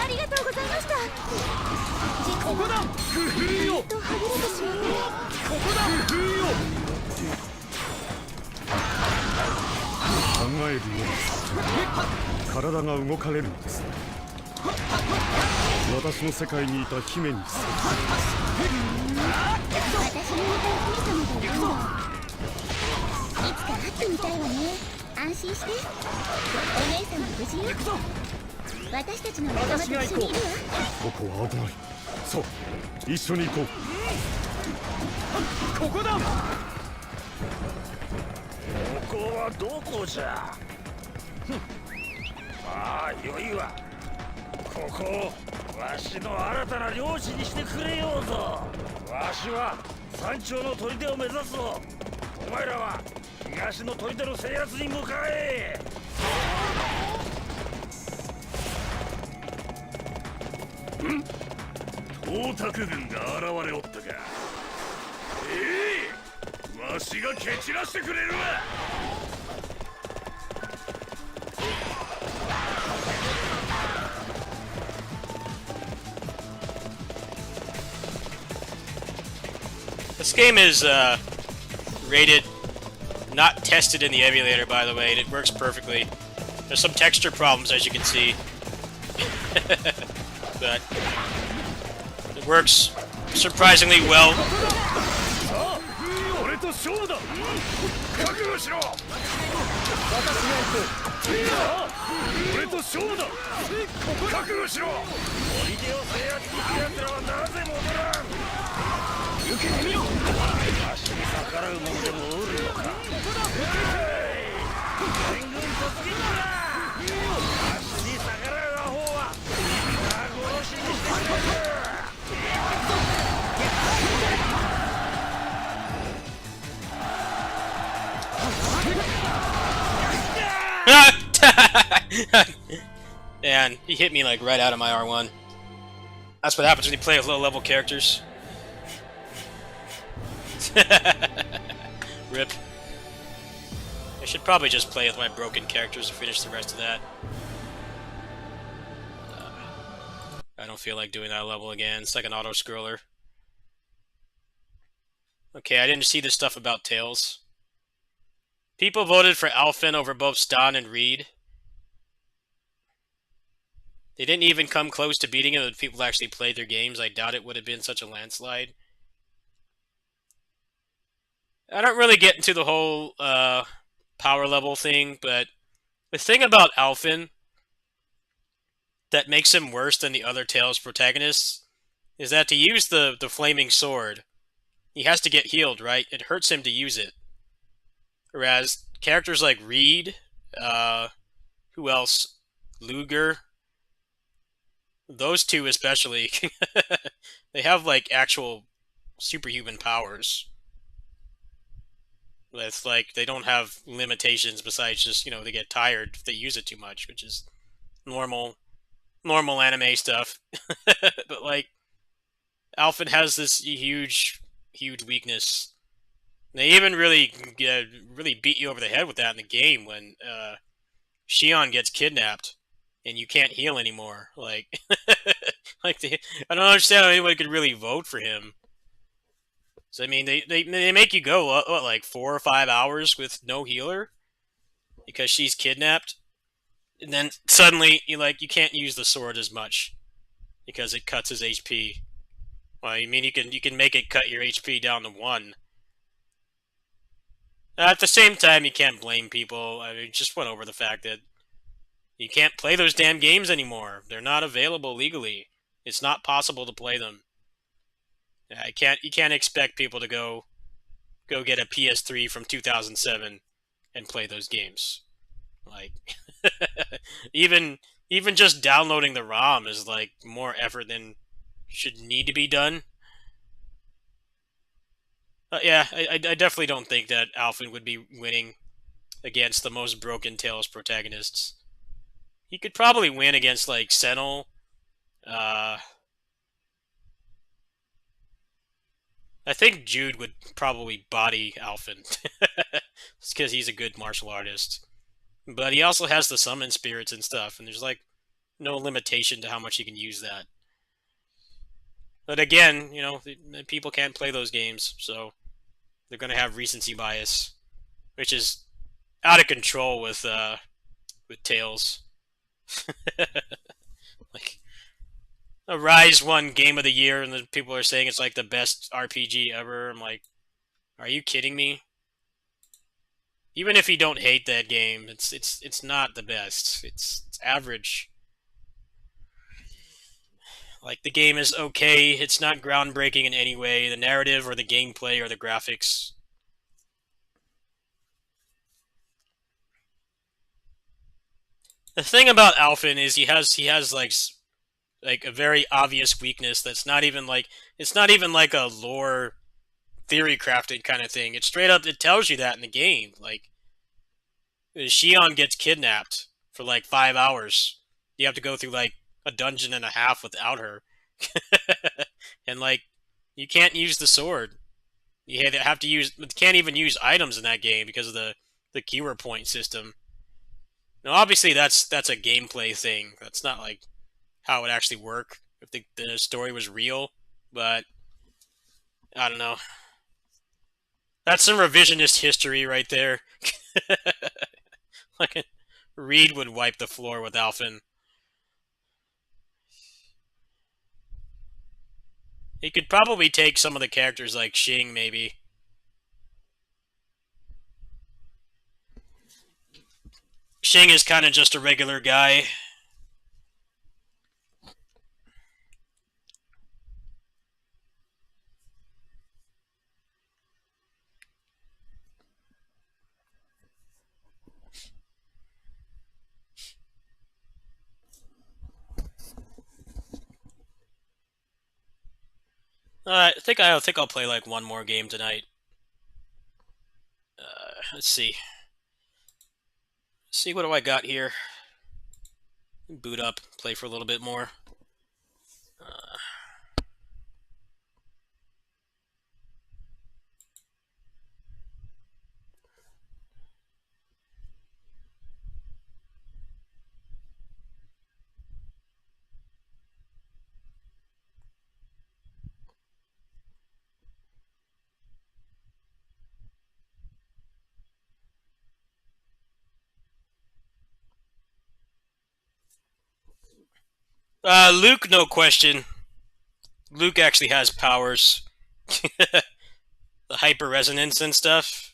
ありがとうございました。ここだ。はぐれてしまって。ここだ。考えるように体が動かれるのです。私の世界にいた姫に接近。私のいた姫様がいるんだ。いつか会ってみたいわね。安心して。お姉様無事よ。私たちの仲間と一緒にいるわ。ここは危ない。そう、一緒に行こう。ここだ。ここはどこじゃ。まあ良いわ。ここをわしの新たな領地にしてくれようぞ。わしは山頂の砦を目指すぞ。お前らは東の砦の制圧に向かえ。東卓軍が現れおったか。わしが蹴散らしてくれるわ。This game is rated, not tested in the emulator, by the way, and it works perfectly. There's some texture problems, as you can see, but it works surprisingly well. 俺と勝負だ。覚悟しろ。俺と勝負だ。覚悟しろ。砦を制圧に来た奴らはなぜ戻らん。受けてみろ。足に逆らう者でもおるのか。全軍突撃だ。足に逆らうアホは皆殺しにしてくれる。And he hit me like right out of my R1. That's what happens when you play with low-level characters. Rip. I should probably just play with my broken characters to finish the rest of that. I don't feel like doing that level again. It's like an auto-scroller. Okay, I didn't see this stuff about Tails. People voted for Alphen over both Stan and Reed. They didn't even come close to beating him if people actually played their games. I doubt it would have been such a landslide. I don't really get into the whole power level thing, but the thing about Alphen that makes him worse than the other Tails protagonists is that to use the flaming sword, he has to get healed, right? It hurts him to use it. Whereas characters like Reed, who else? Luger, those two especially, they have like actual superhuman powers. It's like they don't have limitations besides just, you know, they get tired if they use it too much, which is normal anime stuff. But like, Alphen has this huge weakness. They even really beat you over the head with that in the game when Shion gets kidnapped and you can't heal anymore. Like, I don't understand how anybody could really vote for him. So I mean, they make you go what, like 4 or 5 hours with no healer because she's kidnapped, and then suddenly you can't use the sword as much because it cuts his HP. Well, I mean, you can make it cut your HP down to 1. At the same time, you can't blame people. I mean, just went over the fact that you can't play those damn games anymore. They're not available legally. It's not possible to play them. You can't expect people to go get a PS3 from 2007 and play those games. Like, even just downloading the ROM is like more effort than should need to be done. Yeah, I definitely don't think that Alphen would be winning against the most broken Tails protagonists. He could probably win against like Senel. I think Jude would probably body Alphen. It's because he's a good martial artist. But he also has the summon spirits and stuff, and there's like no limitation to how much he can use that. But again, you know, people can't play those games, so they're going to have recency bias, which is out of control with Tails. Like, Rise won Game of the Year, and then people are saying it's like the best RPG ever. I'm like, are you kidding me? Even if you don't hate that game, it's not the best. It's average. Like, the game is okay. It's not groundbreaking in any way. The narrative or the gameplay or the graphics. The thing about Alphen is he has like a very obvious weakness that's not even like it's not even like a lore theory crafted kind of thing. It's straight up it tells you that in the game. Like Shion gets kidnapped for like 5 hours. You have to go through like a dungeon and a half without her. And like you can't use the sword. You have to use can't even use items in that game because of the keyword point system. Now obviously that's a gameplay thing. That's not like how it would actually work if the story was real, but I don't know. That's some revisionist history right there. Like Reed would wipe the floor with Alphen. He could probably take some of the characters like Xing, maybe. Xing is kind of just a regular guy. I think I'll play like one more game tonight. Let's see. What do I got here? Boot up, play for a little bit more. Luke, no question. Luke actually has powers. The hyper resonance and stuff.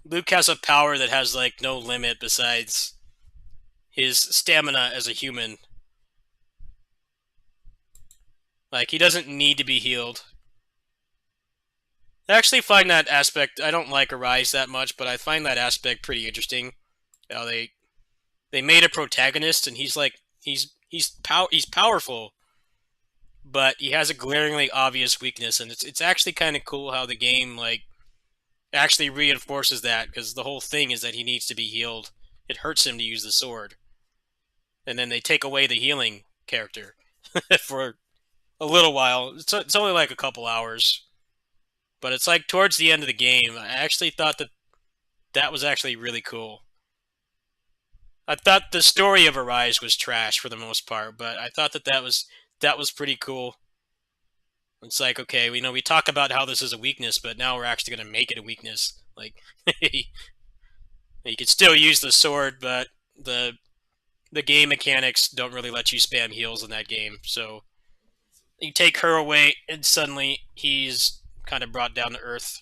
Luke has a power that has like no limit besides his stamina as a human. Like he doesn't need to be healed. I actually find that aspect I don't like Arise that much, but I find that aspect pretty interesting. How they made a protagonist and he's like he's powerful, but he has a glaringly obvious weakness, and it's actually kind of cool how the game like actually reinforces that, because the whole thing is that he needs to be healed. It hurts him to use the sword, and then they take away the healing character for a little while. It's only like a couple hours, but it's like towards the end of the game. I actually thought that was actually really cool. I thought the story of Arise was trash for the most part, but I thought that was pretty cool. It's like, okay, we talk about how this is a weakness, but now we're actually going to make it a weakness. Like, you could still use the sword, but the game mechanics don't really let you spam heals in that game. So you take her away, and suddenly he's kind of brought down to earth.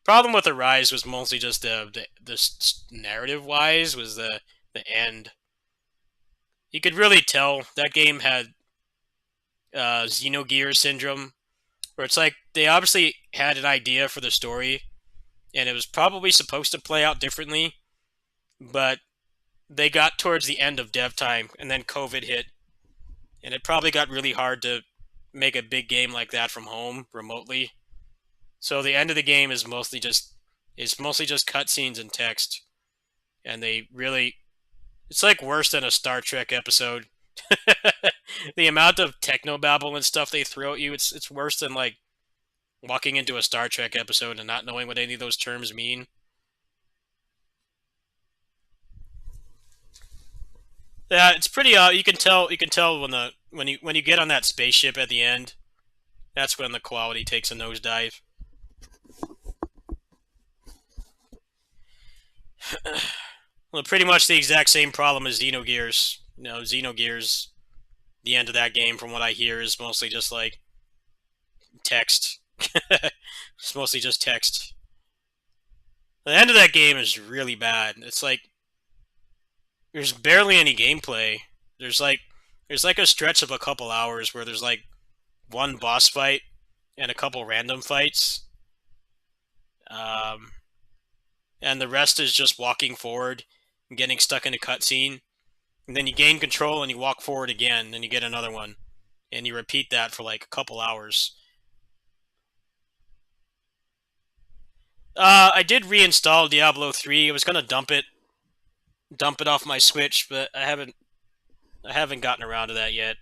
Problem with Arise was mostly just the narrative wise was the end. You could really tell that game had Xenogears syndrome, where it's like they obviously had an idea for the story, and it was probably supposed to play out differently, but they got towards the end of dev time, and then COVID hit, and it probably got really hard to make a big game like that from home remotely. So the end of the game is mostly just cutscenes and text, and it's like worse than a Star Trek episode. The amount of technobabble and stuff they throw at you, it's worse than like walking into a Star Trek episode and not knowing what any of those terms mean. Yeah, it's pretty. You can tell when you get on that spaceship at the end. That's when the quality takes a nosedive. Well, pretty much the exact same problem as Xenogears. Xenogears, the end of that game, from what I hear, is mostly just like text. It's mostly just text. The end of that game is really bad. It's like There's barely any gameplay. There's like a stretch of a couple hours where there's like one boss fight and a couple random fights. Um, and the rest is just walking forward and getting stuck in a cutscene. And then you gain control and you walk forward again, and you get another one. And you repeat that for like a couple hours. I did reinstall Diablo 3. I was gonna dump it off my Switch, but I haven't gotten around to that yet.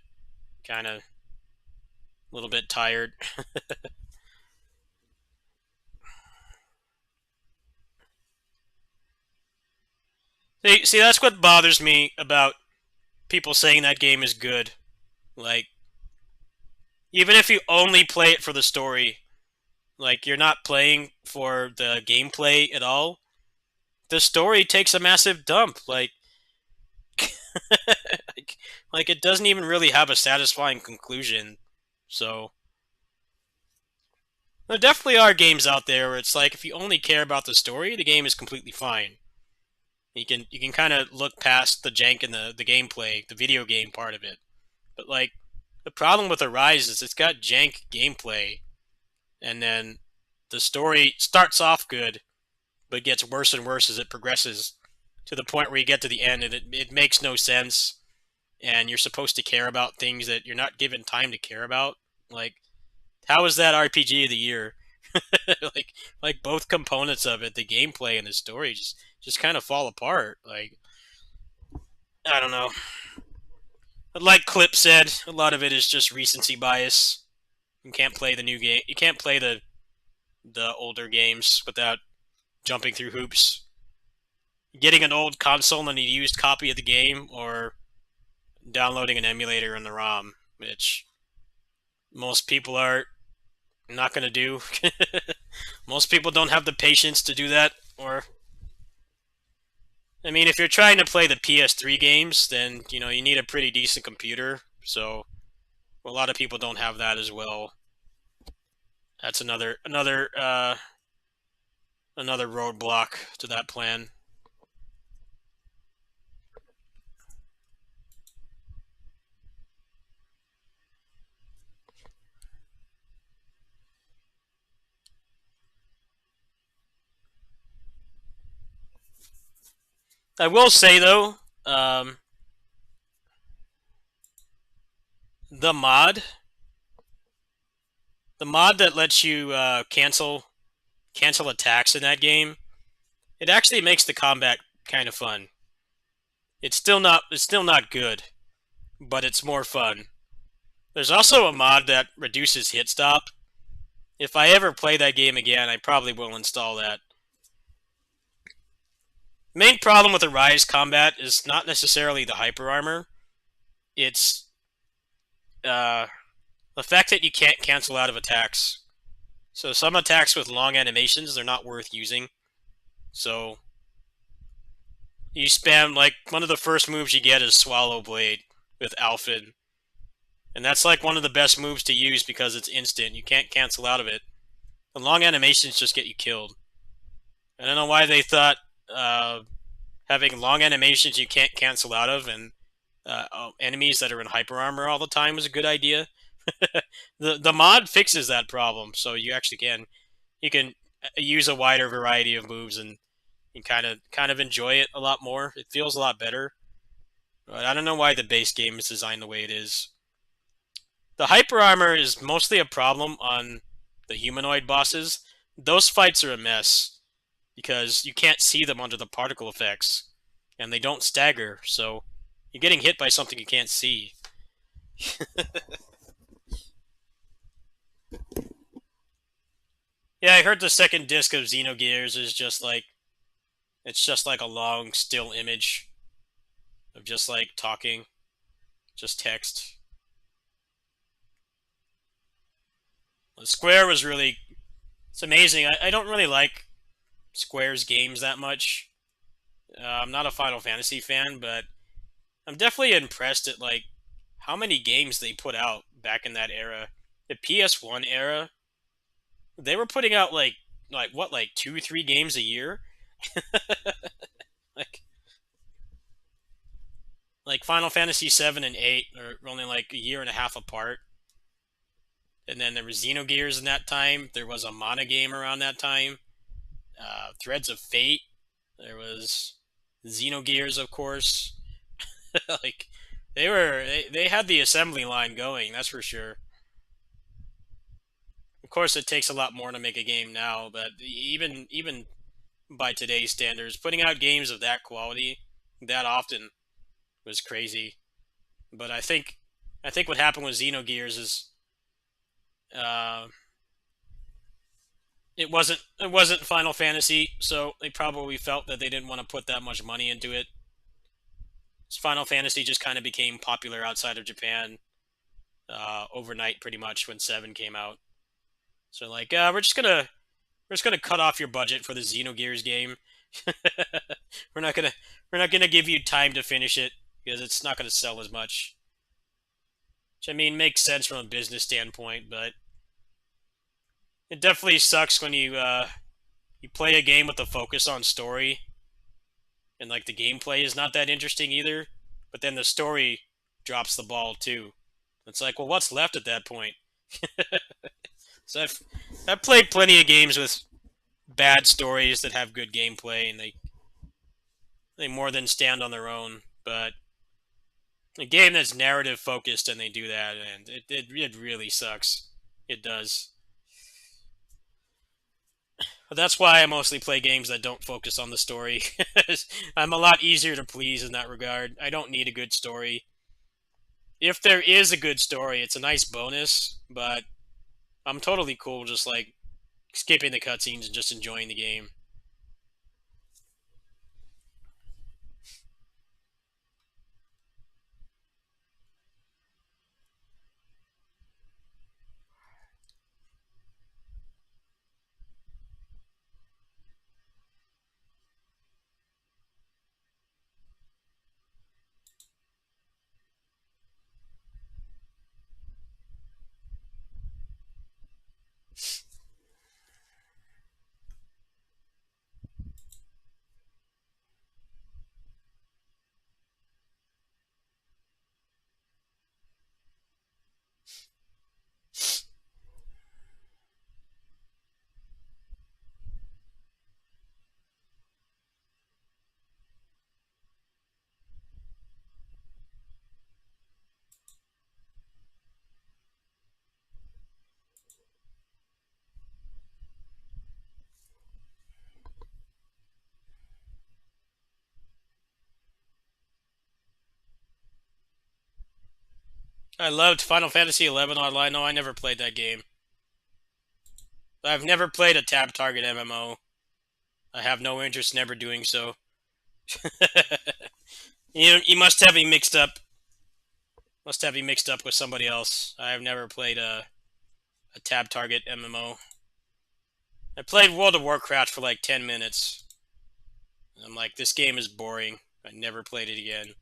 Kind of a little bit tired. See, that's what bothers me about people saying that game is good. Like, even if you only play it for the story, like, you're not playing for the gameplay at all, the story takes a massive dump. Like, like it doesn't even really have a satisfying conclusion. So, there definitely are games out there where it's like, if you only care about the story, the game is completely fine. You can kind of look past the jank and the gameplay, the video game part of it. But like, the problem with Arise is it's got jank gameplay, and then the story starts off good, but gets worse and worse as it progresses, to the point where you get to the end and it makes no sense, and you're supposed to care about things that you're not given time to care about. Like, how is that RPG of the year? like both components of it, the gameplay and the story, just kind of fall apart. Like, I don't know. But like Clip said, a lot of it is just recency bias. You can't play the new game. You can't play the older games without jumping through hoops. Getting an old console and a used copy of the game, or downloading an emulator in the ROM, which most people are not going to do. Most people don't have the patience to do that. Or, I mean, if you're trying to play the PS3 games, then, you know, you need a pretty decent computer. So, a lot of people don't have that as well. That's another roadblock to that plan. I will say, though, the mod that lets you cancel attacks in that game, it actually makes the combat kind of fun. It's still not good, but it's more fun. There's also a mod that reduces hit stop. If I ever play that game again, I probably will install that. Main problem with the Rise combat is not necessarily the hyper armor. It's the fact that you can't cancel out of attacks. So some attacks with long animations, they're not worth using. So you spam, like, one of the first moves you get is Swallow Blade with Alfred. And that's like one of the best moves to use because it's instant. You can't cancel out of it. The long animations just get you killed. I don't know why they thought having long animations you can't cancel out of and enemies that are in hyper armor all the time was a good idea. The mod fixes that problem, so you actually can. You can use a wider variety of moves and you kind of enjoy it a lot more. It feels a lot better. But I don't know why the base game is designed the way it is. The hyper armor is mostly a problem on the humanoid bosses. Those fights are a mess because you can't see them under the particle effects, and they don't stagger, so you're getting hit by something you can't see. Yeah, I heard the second disc of Xenogears is just like, it's just like a long still image of just like talking, just text. Square was really, it's amazing. I don't really like Square's games that much. I'm not a Final Fantasy fan, but I'm definitely impressed at like how many games they put out back in that era. The PS1 era, they were putting out like 2-3 games a year. Like, Final Fantasy 7 and 8 are only like a year and a half apart. And then there was Xenogears in that time. There was a Mana game around that time. Threads of Fate. There was Xenogears, of course. Like, they had the assembly line going, that's for sure. Of course, it takes a lot more to make a game now, but even by today's standards, putting out games of that quality that often was crazy. But I think what happened with Xenogears is it wasn't Final Fantasy, so they probably felt that they didn't want to put that much money into it. Final Fantasy just kind of became popular outside of Japan overnight, pretty much, when 7 came out. So like, we're just gonna cut off your budget for the Xenogears game. we're not gonna give you time to finish it because it's not gonna sell as much. Which, I mean, makes sense from a business standpoint, but it definitely sucks when you play a game with a focus on story, and like the gameplay is not that interesting either, but then the story drops the ball too. It's like, well, what's left at that point? So I've played plenty of games with bad stories that have good gameplay, and they more than stand on their own. But a game that's narrative focused and they do that, and it really sucks. It does. But that's why I mostly play games that don't focus on the story. I'm a lot easier to please in that regard. I don't need a good story. If there is a good story, it's a nice bonus, but I'm totally cool just like skipping the cutscenes and just enjoying the game. I loved Final Fantasy XI Online. No, I never played that game. I've never played a tab target MMO. I have no interest in ever doing so. You must have me mixed up. Must have me mixed up with somebody else. I have never played a tab target MMO. I played World of Warcraft for like 10 minutes. And I'm like, this game is boring. I never played it again.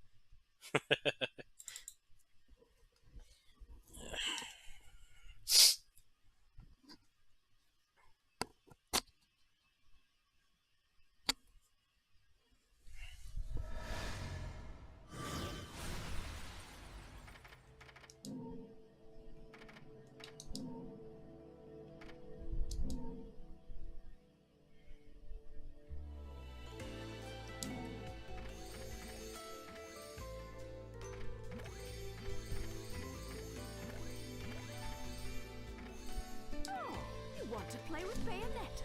You want to play with Vendetta?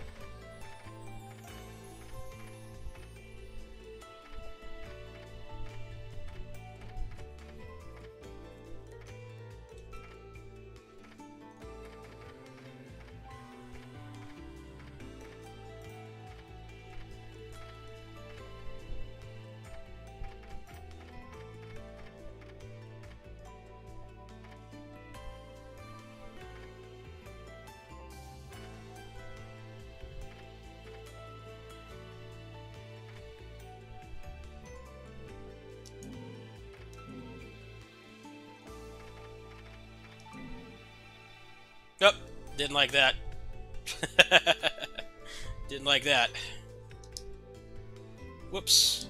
Nope, didn't like that. Didn't like that. Whoops.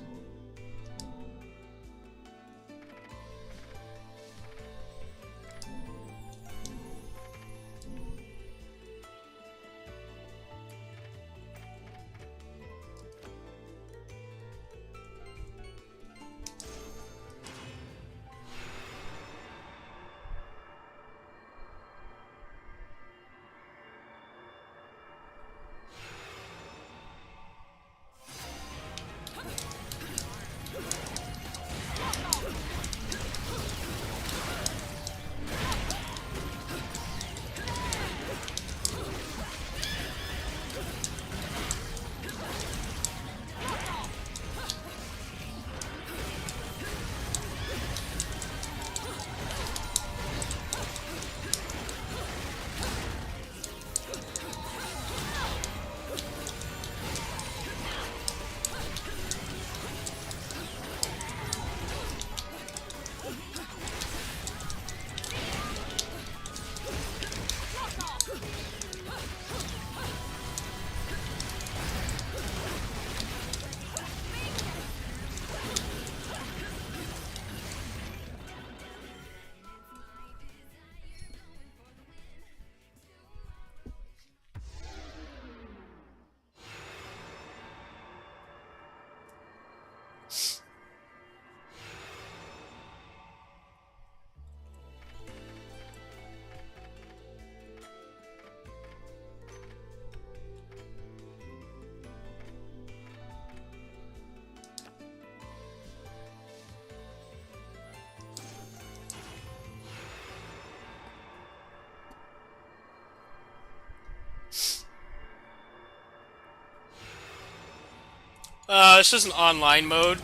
This is an online mode.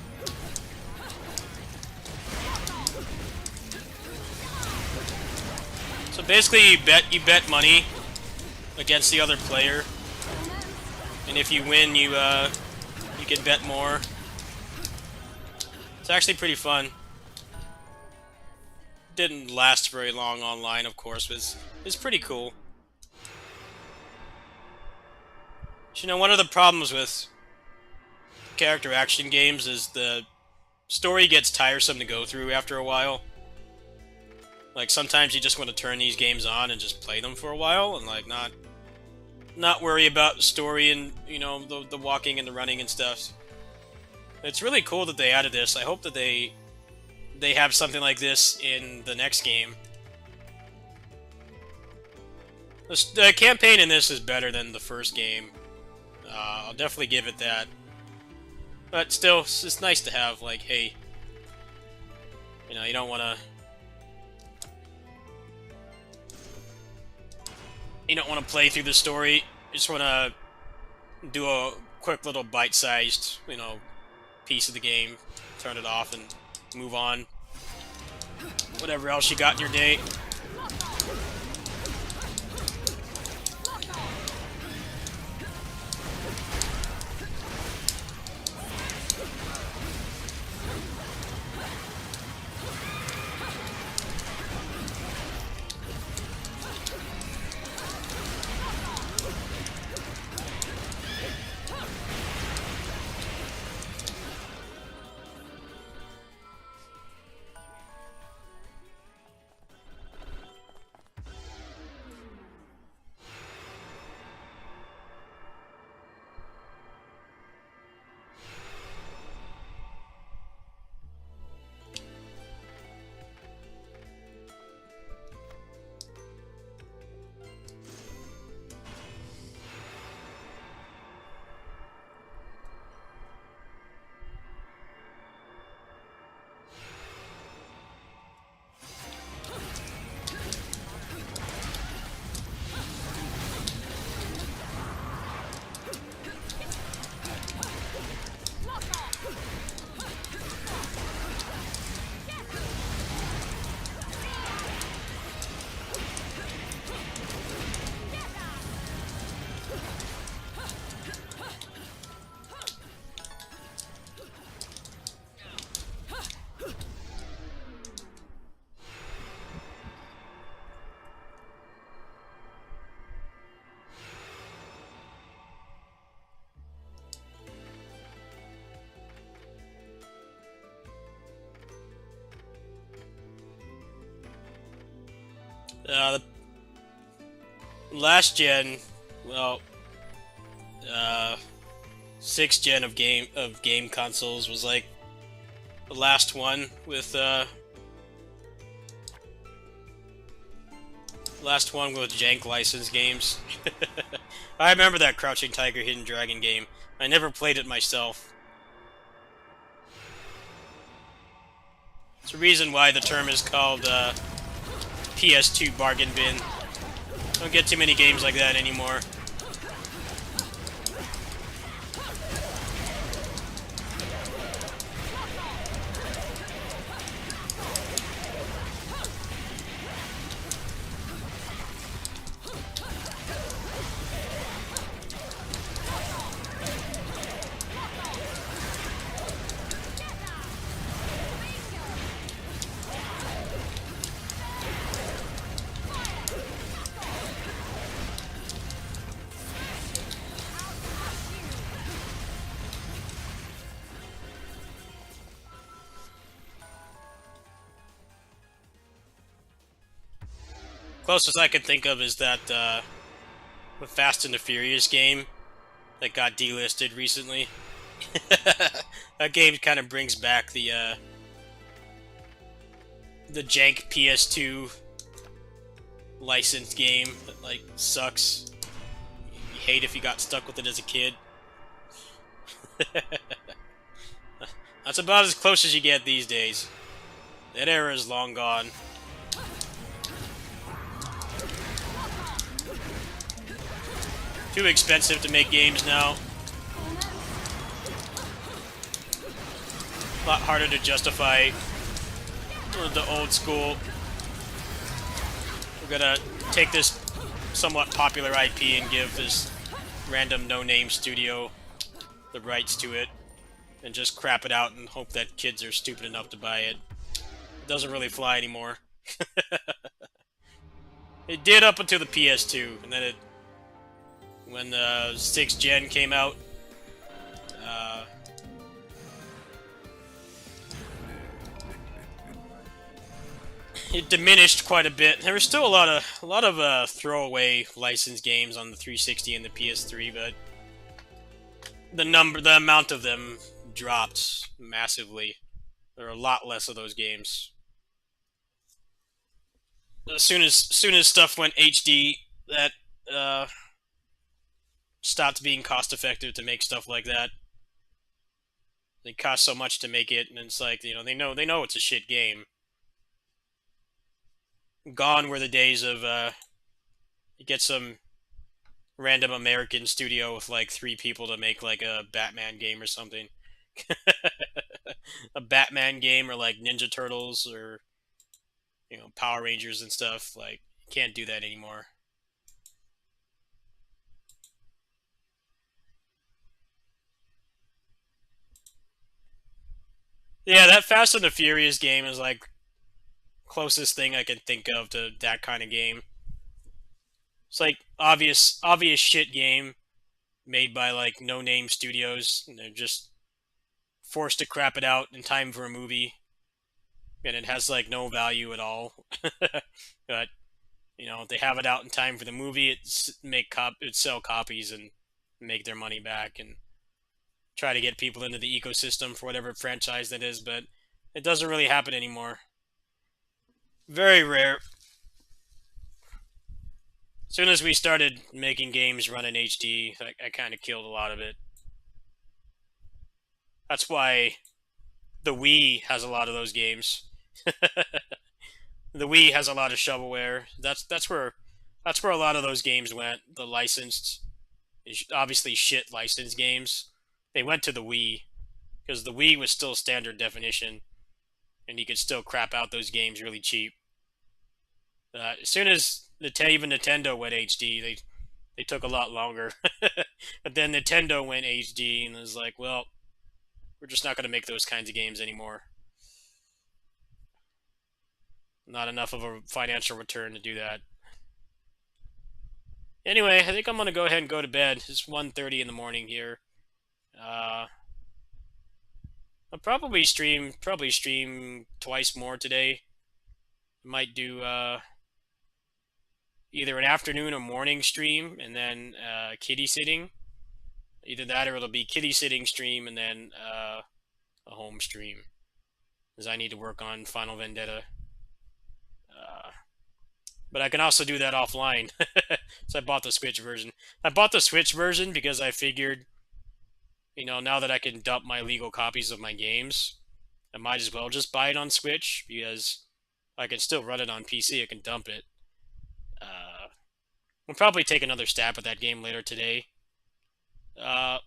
So basically, you bet money against the other player, and if you win, you can bet more. It's actually pretty fun. Didn't last very long online, of course, but it's pretty cool. You know, one of the problems with character action games is the story gets tiresome to go through after a while. Like, sometimes you just want to turn these games on and just play them for a while, and like not worry about the story and, you know, the walking and the running and stuff. It's really cool that they added this. I hope that they have something like this in the next game. The campaign in this is better than the first game. I'll definitely give it that. But still, it's nice to have, like, hey, you know, you don't want to play through the story. You just want to do a quick little bite-sized, you know, piece of the game, turn it off, and move on. Whatever else you got in your day. The last gen, well, 6th gen of game consoles was like the last one with jank licensed games. I remember that Crouching Tiger, Hidden Dragon game. I never played it myself. It's a reason why the term is called PS2 bargain bin. Don't get too many games like that anymore. Closest I could think of is that the Fast and the Furious game that got delisted recently. That game kind of brings back the jank PS2 licensed game that, like, sucks. You hate if you got stuck with it as a kid. That's about as close as you get these days. That era is long gone. Too expensive to make games now. A lot harder to justify the old school. We're gonna take this somewhat popular IP and give this random no-name studio the rights to it, and just crap it out and hope that kids are stupid enough to buy it. It doesn't really fly anymore. It did up until the PS2, and then when the 6th gen came out, it diminished quite a bit. There were still a lot of throwaway licensed games on the 360 and the PS3, but the amount of them dropped massively. There are a lot less of those games. As soon as stuff went HD, that stopped being cost effective to make stuff like that. It costs so much to make it, and it's like, you know, they know it's a shit game. Gone were the days of you get some random American studio with like 3 people to make like a Batman game or something. A Batman game, or like Ninja Turtles, or, you know, Power Rangers and stuff. Like, you can't do that anymore. Yeah, that Fast and the Furious game is like closest thing I can think of to that kind of game. It's like obvious shit game made by like no-name studios, and they're just forced to crap it out in time for a movie, and it has like no value at all. But, you know, if they have it out in time for the movie, it'd sell copies and make their money back and try to get people into the ecosystem for whatever franchise that is. But it doesn't really happen anymore. Very rare. As soon as we started making games run in HD, I kind of killed a lot of it. That's why the Wii has a lot of those games. The Wii has a lot of shovelware. That's where a lot of those games went. The licensed, obviously shit licensed games, they went to the Wii because the Wii was still standard definition, and you could still crap out those games really cheap. As soon as even Nintendo went HD, they took a lot longer. But then Nintendo went HD and was like, well, we're just not going to make those kinds of games anymore. Not enough of a financial return to do that. Anyway, I think I'm going to go ahead and go to bed. It's 1:30 in the morning here. I'll probably stream twice more today. Might do either an afternoon or morning stream, and then kitty sitting. Either that, or it'll be kitty sitting stream and then a home stream, because I need to work on Final Vendetta. But I can also do that offline. So I bought the Switch version. I bought the Switch version because I figured, you know, now that I can dump my legal copies of my games, I might as well just buy it on Switch, because I can still run it on PC. I can dump it. We'll probably take another stab at that game later today.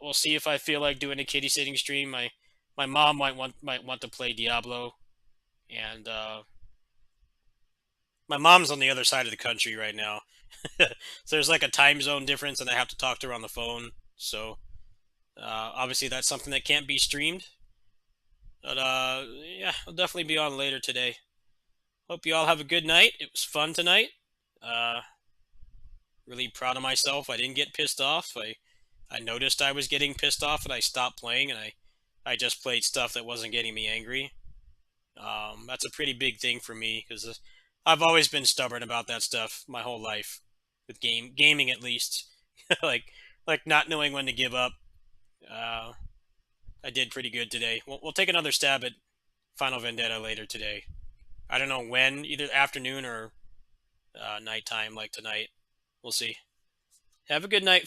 We'll see if I feel like doing a kitty sitting stream. My mom might want to play Diablo, and my mom's on the other side of the country right now. So there's like a time zone difference, and I have to talk to her on the phone. So obviously that's something that can't be streamed. But yeah, I'll definitely be on later today. Hope you all have a good night. It was fun tonight. Really proud of myself. I didn't get pissed off. I noticed I was getting pissed off, and I stopped playing, and I just played stuff that wasn't getting me angry. That's a pretty big thing for me, because I've always been stubborn about that stuff my whole life, with gaming at least. like not knowing when to give up. I did pretty good today. We'll take another stab at Final Vendetta later today. I don't know when, either afternoon or nighttime like tonight. We'll see. Have a good night.